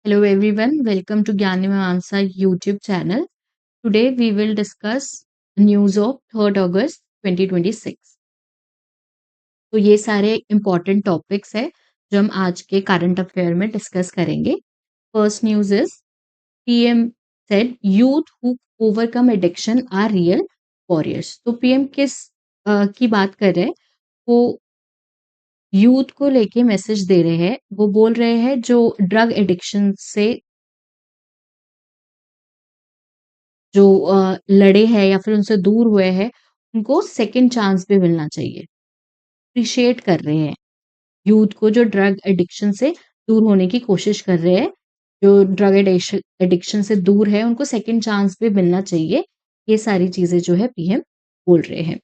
Hello everyone, welcome to Gyani Mimamsa YouTube channel. Today we will discuss news of 3rd August 2026. तो ये सारे important topics है जो हम आज के current affair में discuss करेंगे. First news is PM said youth who overcome addiction are real warriors. तो PM किस की बात कर रहे हैं? वो यूथ को लेके मैसेज दे रहे हैं. वो बोल रहे हैं जो ड्रग एडिक्शन से जो लड़े हैं या फिर उनसे दूर हुए हैं, उनको सेकंड चांस भी मिलना चाहिए. अप्रिशिएट कर रहे हैं यूथ को जो ड्रग एडिक्शन से दूर होने की कोशिश कर रहे हैं. जो ड्रग एडिक्शन से दूर है, उनको सेकंड चांस भी मिलना चाहिए. ये सारी चीजें जो है पीएम बोल रहे हैं.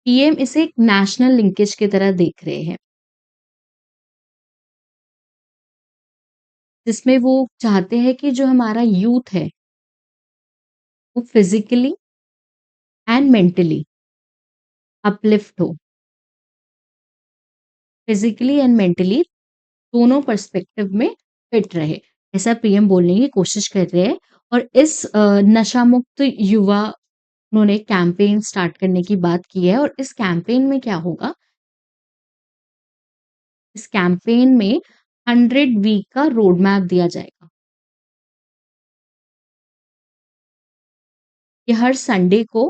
पीएम इसे एक नेशनल लिंकेज की तरह देख रहे हैं, जिसमें वो चाहते हैं कि जो हमारा यूथ है वो फिजिकली एंड मेंटली अपलिफ्ट हो. फिजिकली एंड मेंटली दोनों पर्सपेक्टिव में फिट रहे, ऐसा पीएम बोलने की कोशिश कर रहे हैं. और इस नशा मुक्त युवा उन्होंने कैंपेन स्टार्ट करने की बात की है. और इस कैंपेन में क्या होगा? इस कैंपेन में 100 वीक का रोड मैप दिया जाएगा. ये हर संडे को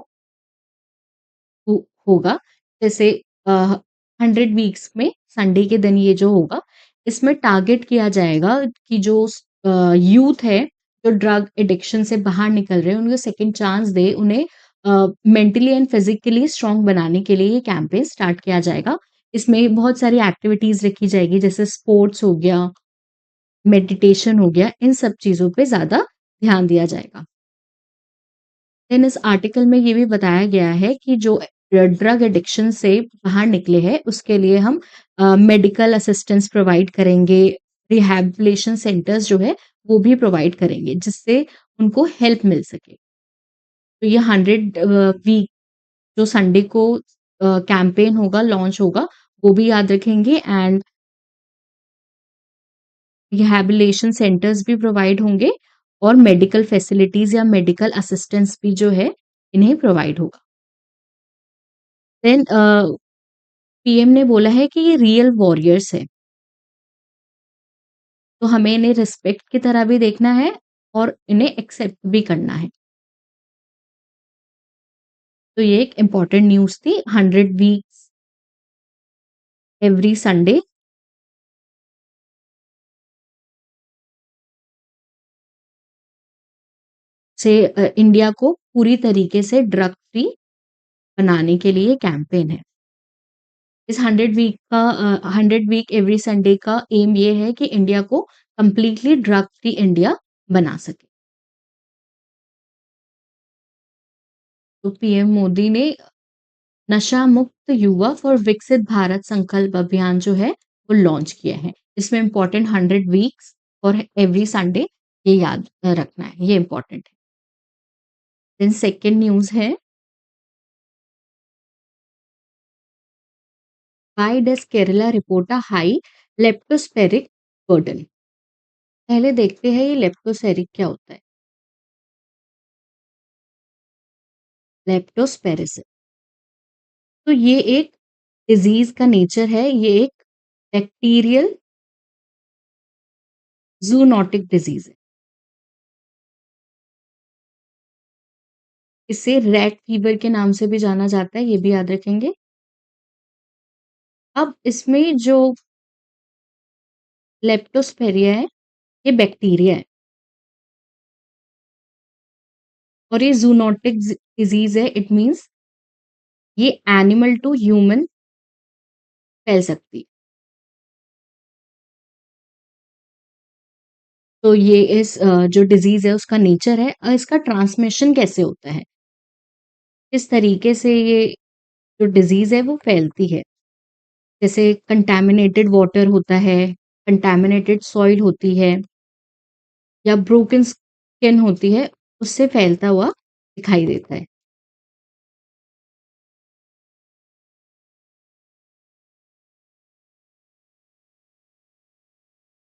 होगा. जैसे 100 वीक्स में संडे के दिन ये जो होगा, इसमें टारगेट किया जाएगा कि जो यूथ है जो ड्रग एडिक्शन से बाहर निकल रहे हैं, उनको सेकंड चांस दे. उन्हें मेंटली एंड फिजिकली स्ट्रांग बनाने के लिए ये कैंपेन स्टार्ट किया जाएगा. इसमें बहुत सारी एक्टिविटीज रखी जाएगी, जैसे स्पोर्ट्स हो गया, मेडिटेशन हो गया. इन सब चीजों पे ज्यादा ध्यान दिया जाएगा. देन इस आर्टिकल में ये भी बताया गया है कि जो ड्रग एडिक्शन से बाहर निकले हैं, उसके लिए हम मेडिकल असिस्टेंस प्रोवाइड करेंगे. रिहैबिलिटेशन सेंटर्स जो है वो भी प्रोवाइड करेंगे, जिससे उनको हेल्प मिल सके. तो ये 100 वीक जो संडे को कैंपेन होगा, लॉन्च होगा, वो भी याद रखेंगे. एंड रिहैबिलिटेशन सेंटर्स भी प्रोवाइड होंगे और मेडिकल फैसिलिटीज या मेडिकल असिस्टेंस भी जो है इन्हें प्रोवाइड होगा. देन पीएम ने बोला है कि ये रियल वॉरियर्स है, तो हमें इन्हें रिस्पेक्ट की तरह भी देखना है और इन्हें एक्सेप्ट भी करना है. तो ये एक इम्पॉर्टेंट न्यूज थी. 100 वीक्स एवरी संडे से इंडिया को पूरी तरीके से ड्रग फ्री बनाने के लिए कैंपेन है. इस 100 वीक एवरी संडे का एम ये है कि इंडिया को कंप्लीटली ड्रग फ्री इंडिया बना सके. तो पीएम मोदी ने नशा मुक्त युवा फॉर विकसित भारत संकल्प अभियान जो है वो लॉन्च किया है. इसमें इंपॉर्टेंट 100 वीक्स और एवरी संडे ये याद रखना है, ये इंपॉर्टेंट है. देन सेकेंड न्यूज है, why does Kerala report a high leptospiric burden. पहले देखते हैं ये लेप्टोस्पेरिक क्या होता है. लेप्टोस्पेरिस, तो ये एक डिजीज का नेचर है. ये एक बैक्टीरियल जूनोटिक डिजीज है. इसे रैट फीवर के नाम से भी जाना जाता है, ये भी याद रखेंगे. अब इसमें जो लेप्टोस्पेरिया है, ये बैक्टीरिया है और ये जूनोटिक डिजीज है. इट मींस ये एनिमल टू ह्यूमन फैल सकती है. तो ये इस जो डिजीज है उसका नेचर है. और इसका ट्रांसमिशन कैसे होता है, किस तरीके से ये जो डिजीज है वो फैलती है. जैसे कंटैमिनेटेड वाटर होता है, कंटैमिनेटेड सॉइल होती है, या ब्रोकन स्किन होती है, उससे फैलता हुआ दिखाई देता है.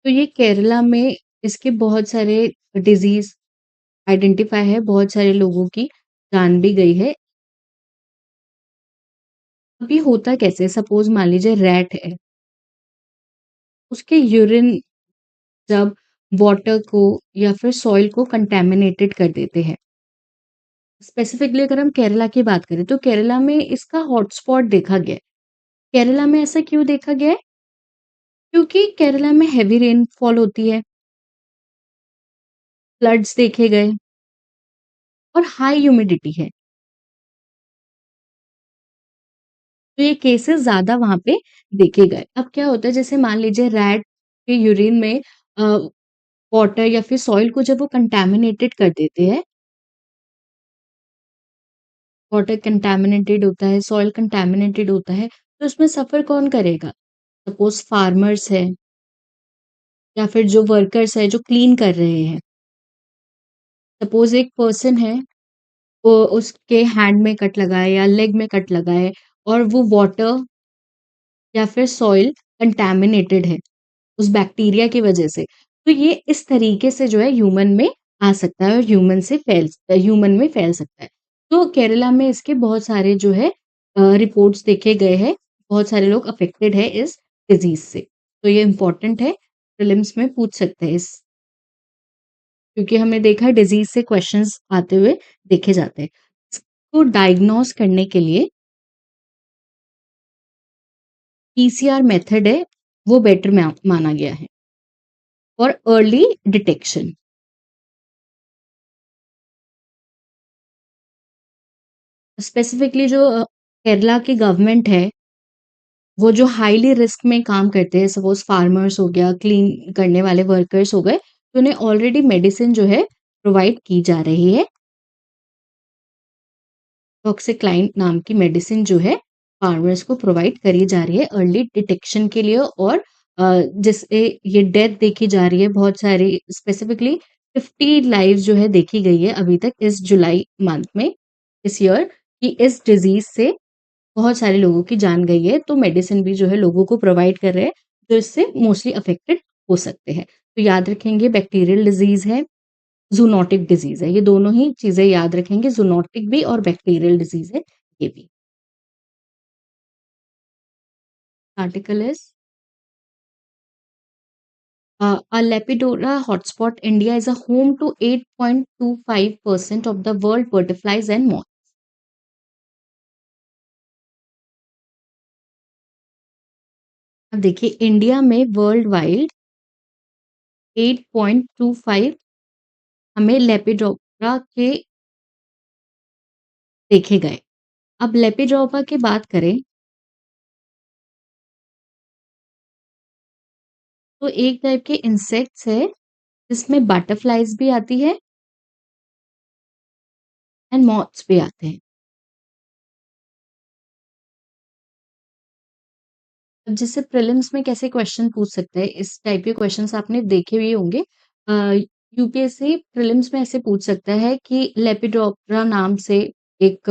तो ये केरला में इसके बहुत सारे डिज़ीज़ आइडेंटिफ़ाई है, बहुत सारे लोगों की जान भी गई है। अब ये होता कैसे? सपोज़ मान लीजिए रैट है, उसके यूरिन जब वाटर को या फिर सॉइल को कंटैमिनेटेड कर देते हैं। स्पेसिफिकली अगर हम केरला की बात करें तो केरला में इसका हॉटस्पॉट देखा गया है। केरला में ऐसा क्यों देखा गया है? क्योंकि केरला में हेवी रेनफॉल होती है, फ्लड्स देखे गए और हाई ह्यूमिडिटी है। तो ये केसेस ज़्यादा वहाँ पे देखे गए। अब क्या होता है जैसे मान लीजिए रैट के यूरिन में अ, वाटर या फिर सॉइल को जब वो कंटैमिनेटेड कर देते हैं, वाटर कंटैमिनेटेड होता है, सॉइल कंटैमिनेटेड होता है, तो उसमें सफ़र कौन करेगा? सपोज़ फार्मर्स है या फिर जो वर्कर्स है जो क्लीन कर रहे हैं। सपोज़ एक पर्सन है, वो उसके हैंड में कट लगा है या लेग में कट लगा है और वो वाटर या फिर सॉइल कंटैमिनेटेड है उस बैक्टीरिया की वजह से। तो ये इस तरीके से जो है ह्यूमन में आ सकता है और ह्यूमन में फैल सकता है। तो केरला में इसके बहुत सारे जो है रिपोर्ट्स देखे गए हैं, बहुत सारे लोग अफ़ेक्टेड है इस डिज़ीज़ से। तो ये इम्पोर्टेंट है, प्रीलिम्स में पूछ सकते हैं इस क्योंकि हमने देखा है डिज़ीज़ से क्वेश्चंस आते हुए देखे जाते हैं। इसको डायग्नोज़ करने के लिए पीसीआर मेथड है, वो बेटर माना गया है और अर्ली डिटेक्शन। स्पेसिफिकली जो केरला की गवर्नमेंट है, वो जो हाईली रिस्क में काम करते हैं, सपोज़ फार्मर्स हो गया, क्लीन करने वाले वर्कर्स हो गए, तो उन्हें ऑलरेडी मेडिसिन जो है प्रोवाइड की जा रही है। डॉक्सीक्लाइन नाम की मेडिसिन जो है फार्मर्स को प्रोवाइड करी जा रही है अर्ली डिटेक्शन के लिए और जिससे ये डेथ देखी जा रही है बहुत सारी स्पेसिफिकली 50 लाइव्स जो है देखी गई है अभी तक इस जुलाई मंथ में इस ईयर कि इस डिजीज से बहुत सारे लोगों की जान गई है तो मेडिसिन भी जो है लोगों को प्रोवाइड कर रहे हैं जो इससे मोस्टली अफेक्टेड हो सकते हैं तो याद रखेंगे बैक्टीरियल डिजीज है ज़ूनोटिक डिज़ीज़ है। ये दोनों ही चीज़ें याद रखेंगे, ज़ूनोटिक भी और बैक्टीरियल डिज़ीज़ है, ये भी। Article is a Lepidoptera hotspot, India is a home to 8.25% of the world butterflies and moths. अब देखिए इंडिया में वर्ल्ड वाइड 8.25 हमें लेपिडोप्टेरा के देखे गए। अब लेपिडोप्टेरा की बात करें तो एक टाइप के इंसेक्ट्स है जिसमें बटरफ्लाइज भी आती है एंड मॉथ्स भी आते हैं। अब जैसे प्रीलिम्स में कैसे क्वेश्चन पूछ सकते हैं इस टाइप के क्वेश्चंस आपने देखे भी होंगे यूपीएससी प्रीलिम्स में ऐसे पूछ सकता है कि लेपिडोप्टेरा नाम से एक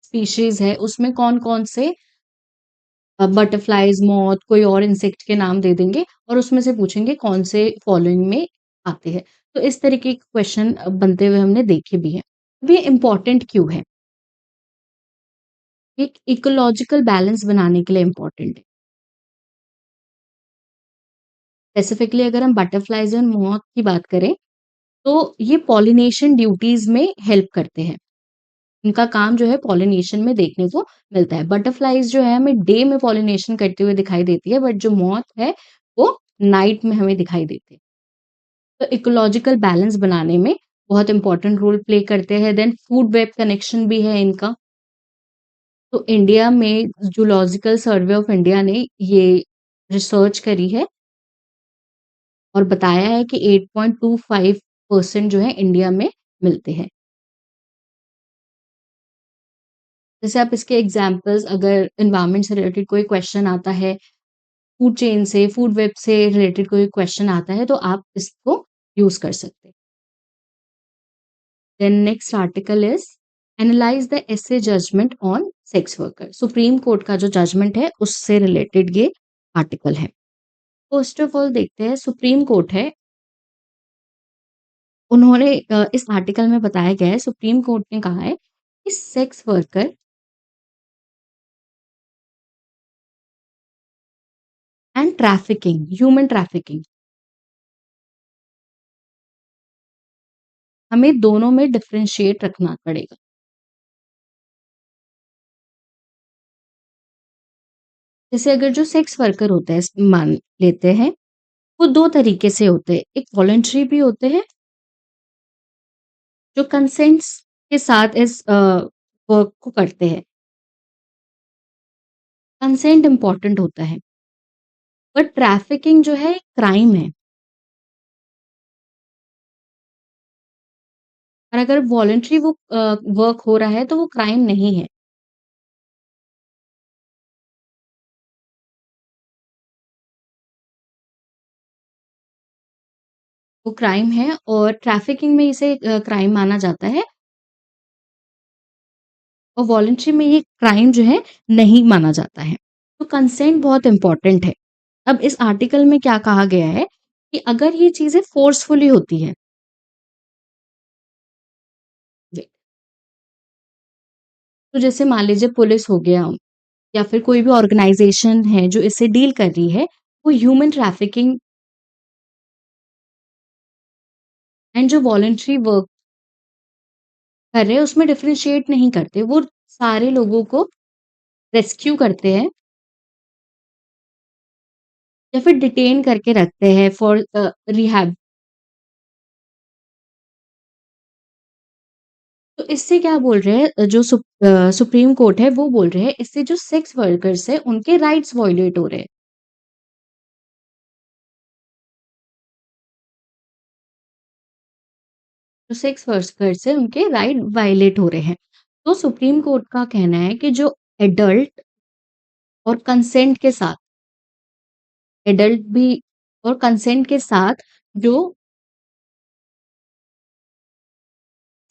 स्पीशीज है उसमें कौन कौन से बटरफ्लाइज मॉथ कोई और इंसेक्ट के नाम दे देंगे और उसमें से पूछेंगे कौन से फॉलोइंग में आते हैं तो इस तरीके के क्वेश्चन बनते हुए हमने देखे भी हैं अब ये इम्पोर्टेंट क्यों है एक इकोलॉजिकल बैलेंस बनाने के लिए इम्पोर्टेंट है स्पेसिफिकली अगर हम बटरफ्लाइज एंड मॉथ की बात करें तो ये पॉलिनेशन ड्यूटीज में हेल्प करते हैं इनका काम जो है पॉलिनेशन में देखने को मिलता है बटरफ्लाइज जो है हमें डे में पॉलिनेशन करते हुए दिखाई देती है बट जो मॉथ है वो नाइट में हमें दिखाई देती है तो इकोलॉजिकल बैलेंस बनाने में बहुत इंपॉर्टेंट रोल प्ले करते हैं देन फूड वेब कनेक्शन भी है इनका तो इंडिया में जूलॉजिकल सर्वे ऑफ इंडिया ने ये रिसर्च करी है और बताया है कि 8.25% जो है इंडिया में मिलते हैं जैसे आप इसके एग्जांपल्स अगर एनवायरनमेंट से रिलेटेड कोई क्वेश्चन आता है फूड चेन से फूड वेब से रिलेटेड कोई क्वेश्चन आता है तो आप इसको यूज कर सकते हैं then next article is analyse the essay judgement on sex worker supreme court का जो जजमेंट है उससे रिलेटेड ये आर्टिकल है फर्स्ट ऑफ ऑल देखते हैं सुप्रीम कोर्ट है, उन्होंने इस आर्टिकल में बताया गया है सुप्रीम कोर्ट ने कहा है कि sex worker and trafficking, human trafficking हमें दोनों में डिफरेंशिएट रखना पड़ेगा। जैसे अगर जो सेक्स वर्कर होते हैं मान लेते हैं, वो 2 तरीके से होते हैं, एक वॉलंटरी भी होते हैं, जो कंसेंट्स के साथ इस वर्क को करते हैं। कंसेंट इम्पोर्टेंट होता है, बट ट्रैफिकिंग जो है क्राइम है। और अगर वॉलंटरी वो वर्क हो रहा है तो वो क्राइम नहीं है। वो क्राइम है और ट्रैफिकिंग में इसे क्राइम माना जाता है और वॉलंटरी में ये क्राइम जो है नहीं माना जाता है। तो कंसेंट बहुत इम्पोर्टेंट है। अब इस आर्टिकल में क्या कहा गया है कि अगर ये चीज़ें फ़ोर्सफुली होती हैं, जी, तो जैसे मान लीजिए पुलिस हो गया या फिर कोई भी ऑर्गेनाइज़ेशन है जो इससे डील कर रही है, वो ह्यूमन ट्रैफिकिंग एंड जो वॉलंटरी वर्क कर रहे हैं उसमें डिफरेंशिएट नहीं करते। वो सारे लोगों को रेस्क्यू करते हैं या फिर डिटेन करके रखते हैं फॉर रिहैब। तो इससे क्या बोल रहे हैं जो सुप्रीम कोर्ट है वो बोल रहे हैं इससे जो सेक्स वर्कर्स हैं उनके राइट्स वायलेट हो रहे हैं। जो सेक्स वर्कर्स हैं उनके राइट वायलेट हो रहे हैं। तो सुप्रीम कोर्ट का कहना है कि जो एडल्ट और कंसेंट के साथ एडल्ट भी और कंसेंट के साथ जो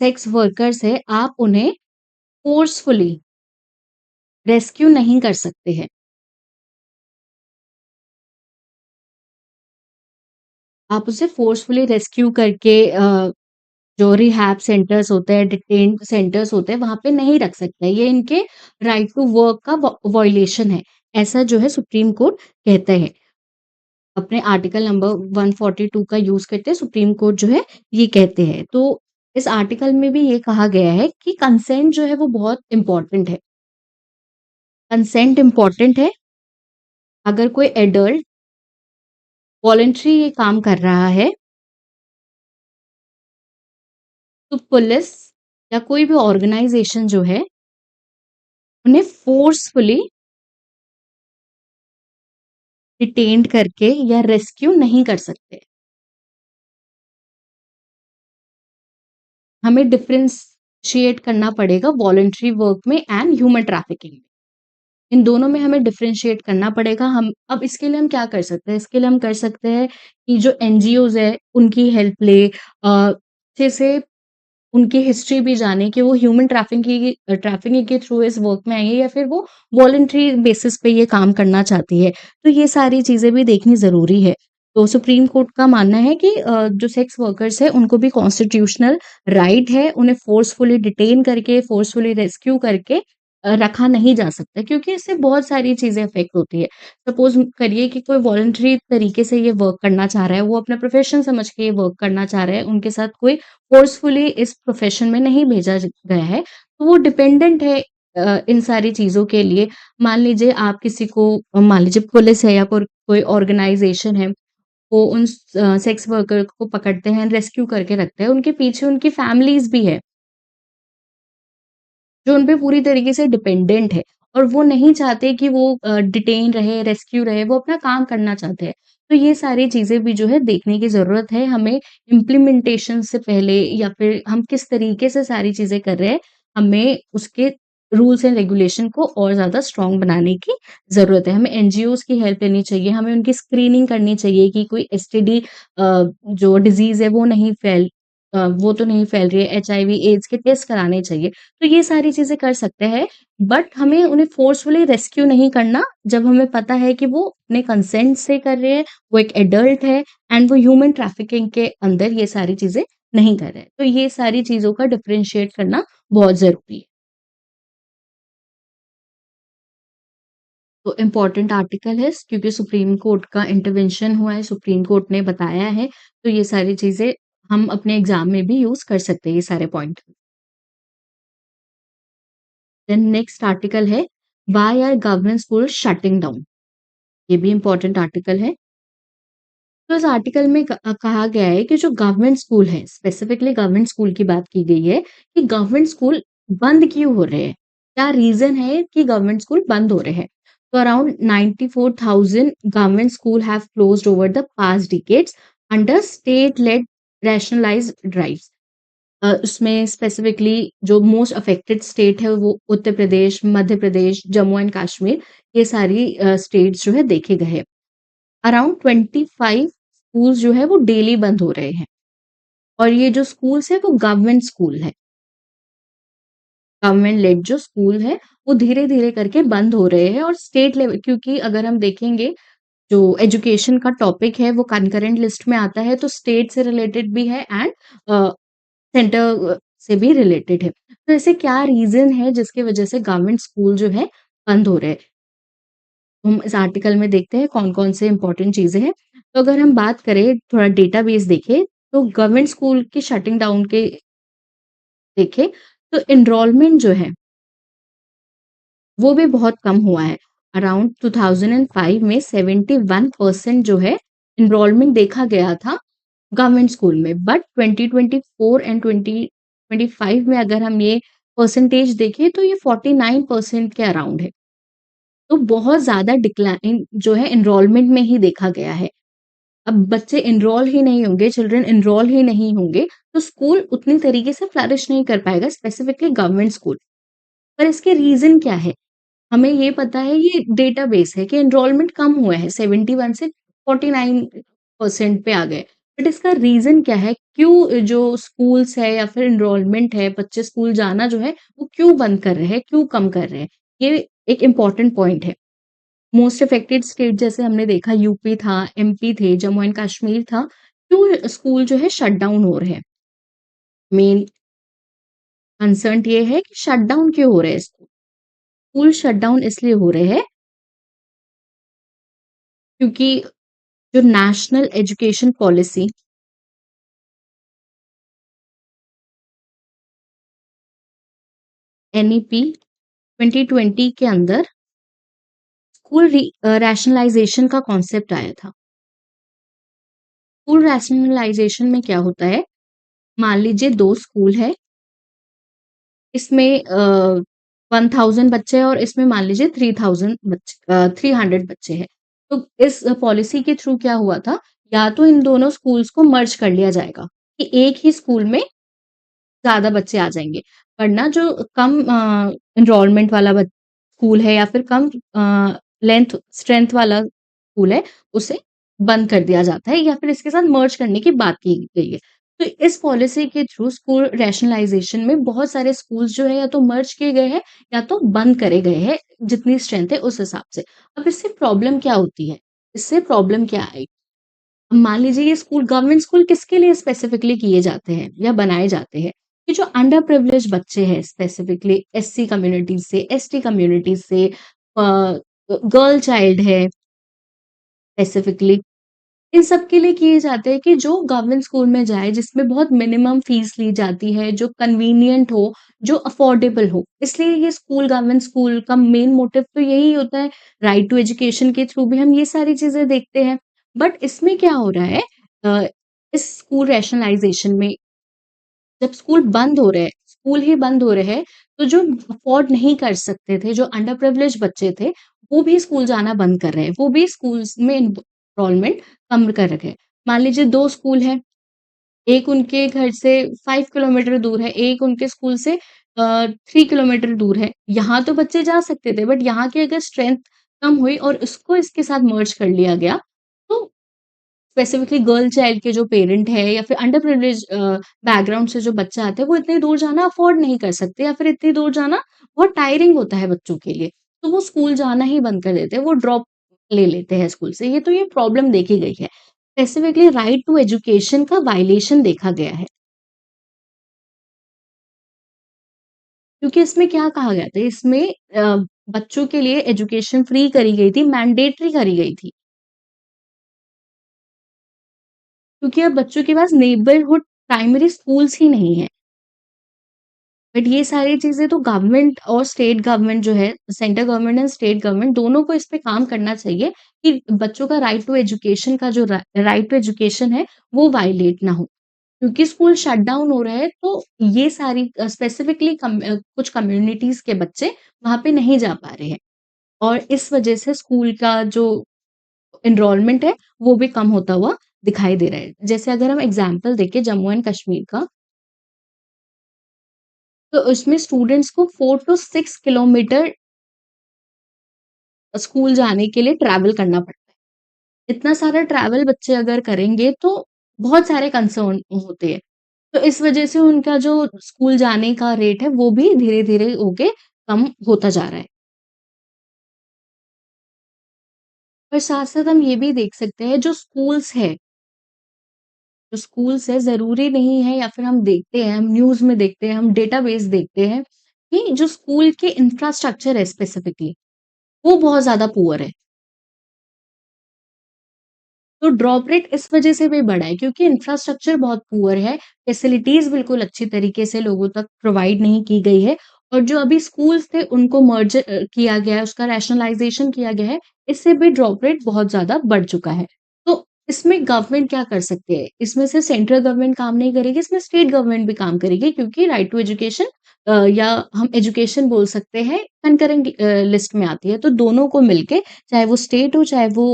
सेक्स वर्कर्स हैं आप उन्हें फोर्सफुली रेस्क्यू नहीं कर सकते हैं। आप उसे फ़ोर्सफुली रेस्क्यू करके जो रिहैब सेंटर्स होते हैं, डिटेन सेंटर्स होते हैं, वहाँ पे नहीं रख सकते। ये इनके राइट टू वर्क का वॉयलेशन है। ऐसा जो है सुप्रीम कोर्ट कहते हैं। अपने आर्टिकल नंबर 142 का यूज़ करते हैं सुप्रीम कोर्ट जो है ये कहते हैं। तो इस आर्टिकल में भी ये कहा गया है कि कंसेंट जो है वो बहुत इम्पोर्टेंट है। कंसेंट इम्पोर्टेंट है। अगर कोई एडल्ट वॉलंटरी ये काम कर रहा है तो पुलिस या कोई भी ऑर्गेनाइजेशन जो है, उन्हें फ़ोर्सफुली डिटेन्ड करके या रेस्क्यू नहीं कर सकते। हमें डिफरेंशिएट करना पड़ेगा वॉलंटरी वर्क में एंड ह्यूमन ट्रैफिकिंग में। इन दोनों में हमें डिफरेंशिएट करना पड़ेगा। हम अब इसके लिए हम क्या कर सकते हैं? इसके लिए हम कर सकते हैं कि जो एनजीओज़ है, उनकी हेल्प ले अच्छे से उनकी हिस्ट्री भी जाने कि वो ह्यूमन ट्रैफिकिंग के थ्रू इस वर्क में आई है या फिर वो वॉलंटरी बेसिस पे ये काम करना चाहती है। तो ये सारी चीज़ें भी देखनी ज़रूरी है। तो सुप्रीम कोर्ट का मानना है कि जो सेक्स वर्कर्स हैं उनको भी कॉन्स्टिट्यूशनल राइट है, उन्हें फ़ोर्सफुली डिटेन करके, फ़ोर्सफुली रेस्क्यू करके रखा नहीं जा सकता क्योंकि इससे बहुत सारी चीज़ें अफ़ेक्ट होती है। सपोज़ करिए कि कोई वॉलंटरी तरीके से ये वर्क करना चाह रहा है, वो अपना प्रोफ़ेशन समझ के ये वर्क करना चाह रहा है, उनके साथ कोई फ़ोर्सफुली इस प्रोफ़ेशन में नहीं भेजा गया है, तो वो डिपेंडेंट है इन सारी चीज़ों के लिए। मान लीजिए आप किसी को मान लीजिए पुलिस है या कोई ऑर्गनाइज़ेशन है, वो उन सेक्स वर्कर को पकड़ते हैं, रेस्क्यू करके रखते हैं, उनके पीछे उनकी फैमिलीज़ भी है। जो उन पे पूरी तरीके से डिपेंडेंट है और वो नहीं चाहते कि वो डिटेन रहे, रेस्क्यू रहे, वो अपना काम करना चाहते हैं। तो ये सारी चीज़ें भी जो है देखने की ज़रूरत है हमें इम्प्लीमेंटेशन से पहले या फिर हम किस तरीके से सारी चीज़ें कर रहे हैं, हमें उसके रूल्स एंड रेगुलेशन को और ज़्यादा स्ट्रॉन्ग बनाने की ज़रूरत है। हमें एनजीओज़ की हेल्प लेनी चाहिए, हमें उनकी स्क्रीनिंग करनी चाहिए कि कोई एसटीडी जो डिज़ीज़ है वो नहीं वो तो नहीं फैल रही है, एचआईवी, एड्स के टेस्ट कराने चाहिए। तो ये सारी चीज़ें कर सकते हैं, बट हमें उन्हें फ़ोर्सफुली रेस्क्यू नहीं करना, जब हमें पता है कि वो अपने कंसेंट से कर रहे हैं, वो एक एडल्ट है एंड वो ह्यूमन ट्रैफिकिंग के अंदर ये सारी चीज़ें नहीं कर रहे हैं। तो ये सारी चीज़ों का डिफरेंशिएट करना बहुत ज़रूरी है। तो इम्पोर्टेंट आर्टिकल है क्योंकि सुप्रीम कोर्ट का इंटरवेंशन हुआ है, सुप्रीम कोर्ट ने बताया है, तो ये सारी चीज़ें हम अपने एग्ज़ाम में भी यूज़ कर सकते हैं, ये सारे पॉइंट। देन नेक्स्ट आर्टिकल है, why are government school shutting down? ये भी इम्पोर्टेंट आर्टिकल है। तो इस आर्टिकल में कहा गया है कि जो गवर्नमेंट स्कूल है, स्पेसिफिकली गवर्नमेंट स्कूल की बात की गई है कि गवर्नमेंट स्कूल बंद क्यों हो रहे हैं? क्या रीज़न है कि गवर्नमेंट स्कूल बंद हो रहे हैं? तो around 94,000 government school have closed over the past decades under state lead rationalised drives. उसमें स्पेसिफिकली जो मोस्ट अफेक्टेड स्टेट है वो उत्तर प्रदेश, मध्य प्रदेश, जम्मू एंड कश्मीर, ये सारी स्टेट्स जो है देखे गए हैं। अराउंड 25 स्कूल्स जो है वो डेली बंद हो रहे हैं और ये जो स्कूल्स है वो गवर्नमेंट स्कूल है। गवर्नमेंट लेड जो स्कूल है वो धीरे-धीरे करके बंद हो रहे हैं और स्टेट लेवल, क्योंकि अगर हम देखेंगे जो एजुकेशन का टॉपिक है वो कंकरेंट लिस्ट में आता है, तो स्टेट से रिलेटेड भी है एंड सेंटर से भी रिलेटेड है। तो ऐसे क्या रीज़न है जिसकी वजह से गवर्नमेंट स्कूल जो है बंद हो रहे हैं? हम इस आर्टिकल में देखते हैं कौन-कौन से इम्पोर्टेंट चीज़ें हैं। तो अगर हम बात करें, थोड़ा डेटाबेस देखें, तो गवर्नमेंट स्कूल की शटिंग डाउन के देखें, तो एनरोलमेंट जो है, वो भी बहुत कम हुआ है। अराउंड 2005 में 71% जो है एनरोलमेंट देखा गया था गवर्नमेंट स्कूल में। बट 2024 एंड 2025 में अगर हम ये परसेंटेज देखें तो ये 49% के अराउंड है। तो बहुत ज़्यादा डिक्लाइन जो है एनरोलमेंट में ही देखा गया है। अब बच्चे एनरोल ही नहीं होंगे, चिल्ड्रन एनरोल ही नहीं होंगे, तो स्कूल उतनी तरीके से फ्लरिश नहीं कर पाएगा, स्पेसिफिकली गवर्नमेंट स्कूल। पर इसके रीज़न क्या है? हमें ये पता है, ये डेटाबेस है कि एनरोलमेंट कम हुआ है, 71 से 49% पे आ गए। बट इसका रीज़न क्या है? क्यों जो स्कूल्स है या फिर एनरोलमेंट है, बच्चे स्कूल जाना जो है, वो क्यों बंद कर रहे हैं, क्यों कम कर रहे हैं? ये एक इम्पोर्टेंट पॉइंट है। मोस्ट अफेक्टेड स्टेट जैसे हमने देखा यूपी था, एमपी थे, जम्मू एंड कश्मीर था। क्यों स्कूल जो है शट डाउन हो रहे हैं? मेन कंसर्न ये है कि शट डाउन क्यों हो रहे हैं स्कूल? स्कूल शट डाउन इसलिए हो रहे हैं क्योंकि जो नेशनल एजुकेशन पॉलिसी एनईपी 2020 के अंदर स्कूल रैशनलाइजेशन का कॉन्सेप्ट आया था। स्कूल रैशनलाइजेशन में क्या होता है? मान लीजिए 2 स्कूल है, इसमें 1000 बच्चे हैं और इसमें मान लीजिए 300 बच्चे हैं। तो इस पॉलिसी के थ्रू क्या हुआ था, या तो इन दोनों स्कूल्स को मर्ज कर लिया जाएगा कि एक ही स्कूल में ज़्यादा बच्चे आ जाएँगे। वरना जो कम एनरोलमेंट वाला स्कूल है या फिर कम लेंथ स्ट्रेंथ वाला स्कूल है, उसे बंद कर दिया जाता है या फिर इसके साथ मर्ज करने की बात की गई है। तो इस पॉलिसी के थ्रू स्कूल रैशनलाइज़ेशन में बहुत सारे स्कूल्स जो है या तो मर्ज किए गए हैं या तो बंद करे गए हैं, जितनी स्ट्रेंथ है उस हिसाब से। अब इससे प्रॉब्लम क्या होती है? इससे प्रॉब्लम क्या आई? मान लीजिए ये स्कूल, गवर्नमेंट स्कूल किसके लिए स्पेसिफिकली किए जाते हैं या बनाए जाते हैं? कि जो अंडर प्रिविलेज्ड बच्चे हैं, स्पेसिफिकली एससी कम्युनिटीज़ से, एसटी कम्युनिटीज़ से, गर्ल चाइल्ड है स्पेसिफिकली, इन सब के लिए किए जाते हैं कि जो गवर्नमेंट स्कूल में जाए, जिसमें बहुत मिनिमम फीस ली जाती है, जो कन्वीनिएंट हो, जो अफोर्डेबल हो। इसलिए ये स्कूल, गवर्नमेंट स्कूल का मेन मोटिव तो यही होता है। राइट टू एजुकेशन के थ्रू भी हम ये सारी चीज़ें देखते हैं। बट इसमें क्या हो रहा है, अ, इस स्कूल रैशनलाइज़ेशन में जब स्कूल बंद हो रहे हैं, स्कूल ही बंद हो रहे हैं, तो जो अफ़ोर्ड नहीं कर सकते थे, जो अंडर प्रिविलेज्ड बच्चे थे, वो भी स्कूल जाना बंद कर रहे हैं। वो भी स्कूल्स में एनरोलमेंट कम कर रखे हैं। मान लीजिए 2 स्कूल हैं, एक उनके घर से 5 किलोमीटर दूर है, एक उनके स्कूल से 3 किलोमीटर दूर है। यहाँ तो बच्चे जा सकते थे, बट यहाँ की अगर स्ट्रेंथ कम हुई और उसको इसके साथ मर्ज कर लिया गया, तो स्पेसिफिकली गर्ल चाइल्ड के जो पेरेंट है या फिर अंडर प्रिविलेज बैकग्राउंड से जो बच्चा आता है, वो इतनी दूर जाना अफोर्ड नहीं कर सकते या फिर इतनी दूर जाना बहुत टायरिंग होता है बच्चों के लिए। तो वो स्कूल जाना ही बंद कर देते हैं, वो ड्रॉप ले लेते हैं स्कूल से। ये प्रॉब्लम देखी गई है। स्पेसिफिकली राइट टू एजुकेशन का वायलेशन देखा गया है। क्योंकि इसमें क्या कहा गया था, इसमें बच्चों के लिए एजुकेशन फ्री करी गई थी, मैंडेटरी करी गई थी। क्योंकि अब बच्चों के पास नेबरहुड प्राइमरी स्कूल्स ही नहीं है। बट ये सारी चीज़ें तो गवर्नमेंट और स्टेट गवर्नमेंट जो है, central government and state government दोनों को इस पे काम करना चाहिए कि बच्चों का राइट टू एजुकेशन का जो राइट टू एजुकेशन है, वो वायलेट ना हो। क्योंकि स्कूल शट डाउन हो रहे हैं, तो ये सारी स्पेसिफिकली कुछ कम्युनिटीज़ के बच्चे वहाँ पे नहीं जा पा रहे हैं और इस वजह से स्कूल का जो एनरोलमेंट है, वो भी कम होता हुआ दिखाई दे रहा है। जैसे अगर हम एग्ज़ाम्पल देखें जम्मू एंड कश्मीर का, तो उसमें स्टूडेंट्स को 4 टू 6 किलोमीटर स्कूल जाने के लिए ट्रैवल करना पड़ता है। इतना सारा ट्रैवल बच्चे अगर करेंगे तो बहुत सारे कंसर्न होते हैं। तो इस वजह से उनका जो स्कूल जाने का रेट है वो भी धीरे-धीरे होके कम होता जा रहा है। और साथ-साथ हम ये भी देख सकते हैं जो स्कूल्स है ज़रूरी नहीं है या फिर हम देखते हैं, हम न्यूज़ में देखते हैं, हम डेटाबेस देखते हैं कि जो स्कूल के इंफ्रास्ट्रक्चर है स्पेसिफिकली, वो बहुत ज़्यादा पुअर है। तो ड्रॉप रेट इस वजह से भी बढ़ा है क्योंकि इंफ्रास्ट्रक्चर बहुत पुअर है, फैसिलिटीज़ बिल्कुल अच्छी तरीके से लोगों तक प्रोवाइड नहीं की गई है और जो अभी स्कूल्स थे उनको मर्ज किया गया है, उसका रैशनलाइज़ेशन किया गया है, इससे भी ड्रॉप रेट बहुत ज़्यादा बढ़ चुका है। तो इसमें गवर्नमेंट क्या कर सकती है? इसमें सिर्फ सेंट्रल गवर्नमेंट काम नहीं करेगी, इसमें स्टेट गवर्नमेंट भी काम करेगी क्योंकि राइट टू एजुकेशन या हम एजुकेशन बोल सकते हैं कंकरेंट लिस्ट में आती है। तो दोनों को मिलके चाहे वो स्टेट हो, चाहे वो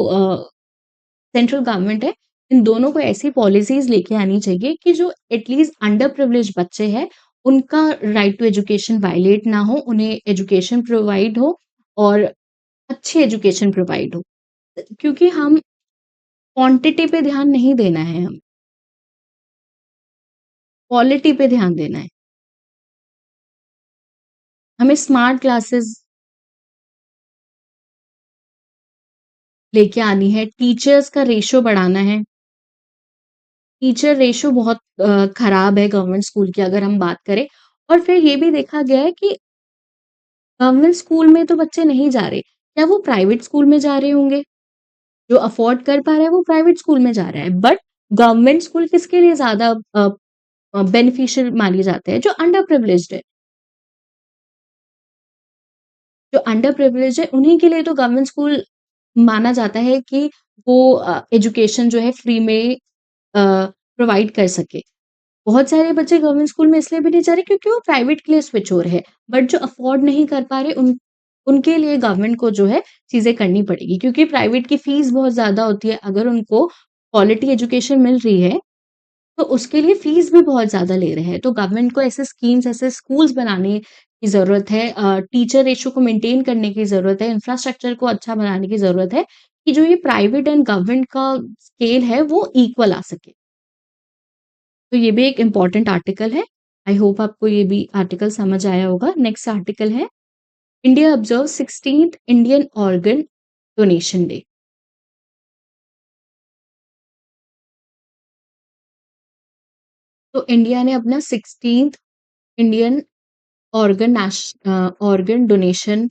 सेंट्रल गवर्नमेंट है, इन दोनों को ऐसी पॉलिसीज़ लेके आनी चाहिए कि जो एटलीस्ट अंडर प्रिविलेज्ड बच्चे हैं, उनका राइट टू एजुकेशन वायलेट ना हो, उन्हें एजुकेशन प्रोवाइड हो और अच्छी एजुकेशन प्रोवाइड हो। क्योंकि हम क्वांटिटी पे ध्यान नहीं देना है हमें, क्वालिटी पे ध्यान देना है। हमें स्मार्ट क्लासेस लेके आनी है, टीचर्स का रेशियो बढ़ाना है। टीचर रेशियो बहुत खराब है गवर्नमेंट स्कूल की अगर हम बात करें और फिर ये भी देखा गया है कि गवर्नमेंट स्कूल में तो बच्चे नहीं जा रहे, क्या वो प्राइवेट स्कूल में जा रहे होंगे? जो अफ़ोर्ड कर पा रहा है वो प्राइवेट स्कूल में जा रहा है, बट गवर्नमेंट स्कूल किसके लिए ज़्यादा बेनिफिशियल माने जाते हैं? जो अंडर प्रिविलेज्ड है। जो अंडर प्रिविलेज्ड है उन्हीं के लिए तो गवर्नमेंट स्कूल माना जाता है कि वो एजुकेशन जो है फ्री में प्रोवाइड कर सके। बहुत सारे बच्चे गवर्नमेंट स्कूल में इसलिए भी नहीं जा रहे क्योंकि वो प्राइवेट के लिए स्विच हो रहे हैं। बट जो अफ़ोर्ड नहीं कर पा रहे उनके लिए गवर्नमेंट को जो है चीज़ें करनी पड़ेगी क्योंकि प्राइवेट की फ़ीस बहुत ज़्यादा होती है। अगर उनको क्वालिटी एजुकेशन मिल रही है, तो उसके लिए फ़ीस भी बहुत ज़्यादा ले रहे हैं। तो गवर्नमेंट को ऐसे स्कीम्स, ऐसे स्कूल्स बनाने की ज़रूरत है। टीचर रेशियो को मेंटेन करने की ज़रूरत है, इंफ्रास्ट्रक्चर को अच्छा बनाने की ज़रूरत है कि जो ये प्राइवेट एंड गवर्नमेंट का स्केल है वो इक्वल आ सके। तो ये भी एक इम्पोर्टेंट आर्टिकल है। आई होप आपको ये भी आर्टिकल समझ आया होगा। नेक्स्ट आर्टिकल है India observes 16th Indian organ donation day. तो इंडिया ने अपना 16th Indian organ donation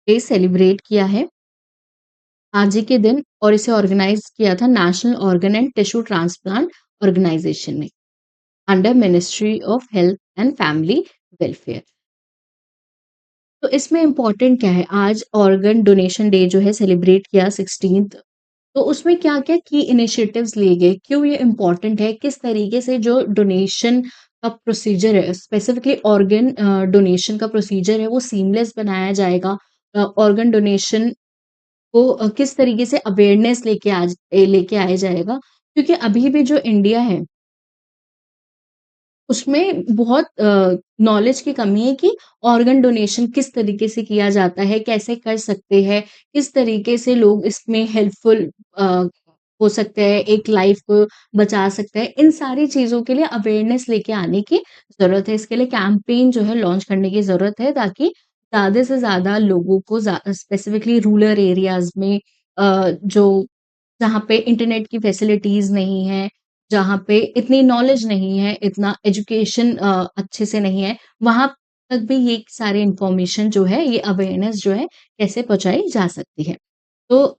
day celebrate किया है आज ही के दिन और इसे ऑर्गेनाइज़ किया था national organ and tissue transplant organisation ने under ministry of health and family welfare. तो इसमें इम्पोर्टेंट क्या है? आज ऑर्गन डोनेशन डे जो है सेलिब्रेट किया 16th, तो उसमें क्या-क्या की इनिशिएटिव्स लिए गए? क्यों ये इम्पोर्टेंट है? किस तरीके से जो डोनेशन का प्रोसीजर है, स्पेसिफिकली ऑर्गन डोनेशन का प्रोसीजर है, वो सीमलेस बनाया जाएगा? ऑर्गन डोनेशन को किस तरीके से अवेयरनेस लेके आया जाएगा? क्योंकि अभी भी जो इंडिया है उसमें बहुत नॉलेज की कमी है कि ऑर्गन डोनेशन किस तरीके से किया जाता है, कैसे कर सकते हैं, किस तरीके से लोग इसमें हेल्पफुल हो सकता है, एक लाइफ को बचा सकता है। इन सारी चीज़ों के लिए अवेयरनेस लेके आने की ज़रूरत है। इसके लिए कैंपेन जो है लॉन्च करने की ज़रूरत है ताकि ज़्यादा से ज़्यादा लोगों को स्पेसिफिकली रूरल एरियाज़ में जो जहाँ पे इंटरनेट की फैसिलिटीज़ नहीं है, जहाँ पे इतनी नॉलेज नहीं है, इतना एजुकेशन अच्छे से नहीं है, वहाँ तक भी ये सारे इन्फॉर्मेशन जो है, ये अवेयरनेस जो है, कैसे पहुँचाई जा सकती है। तो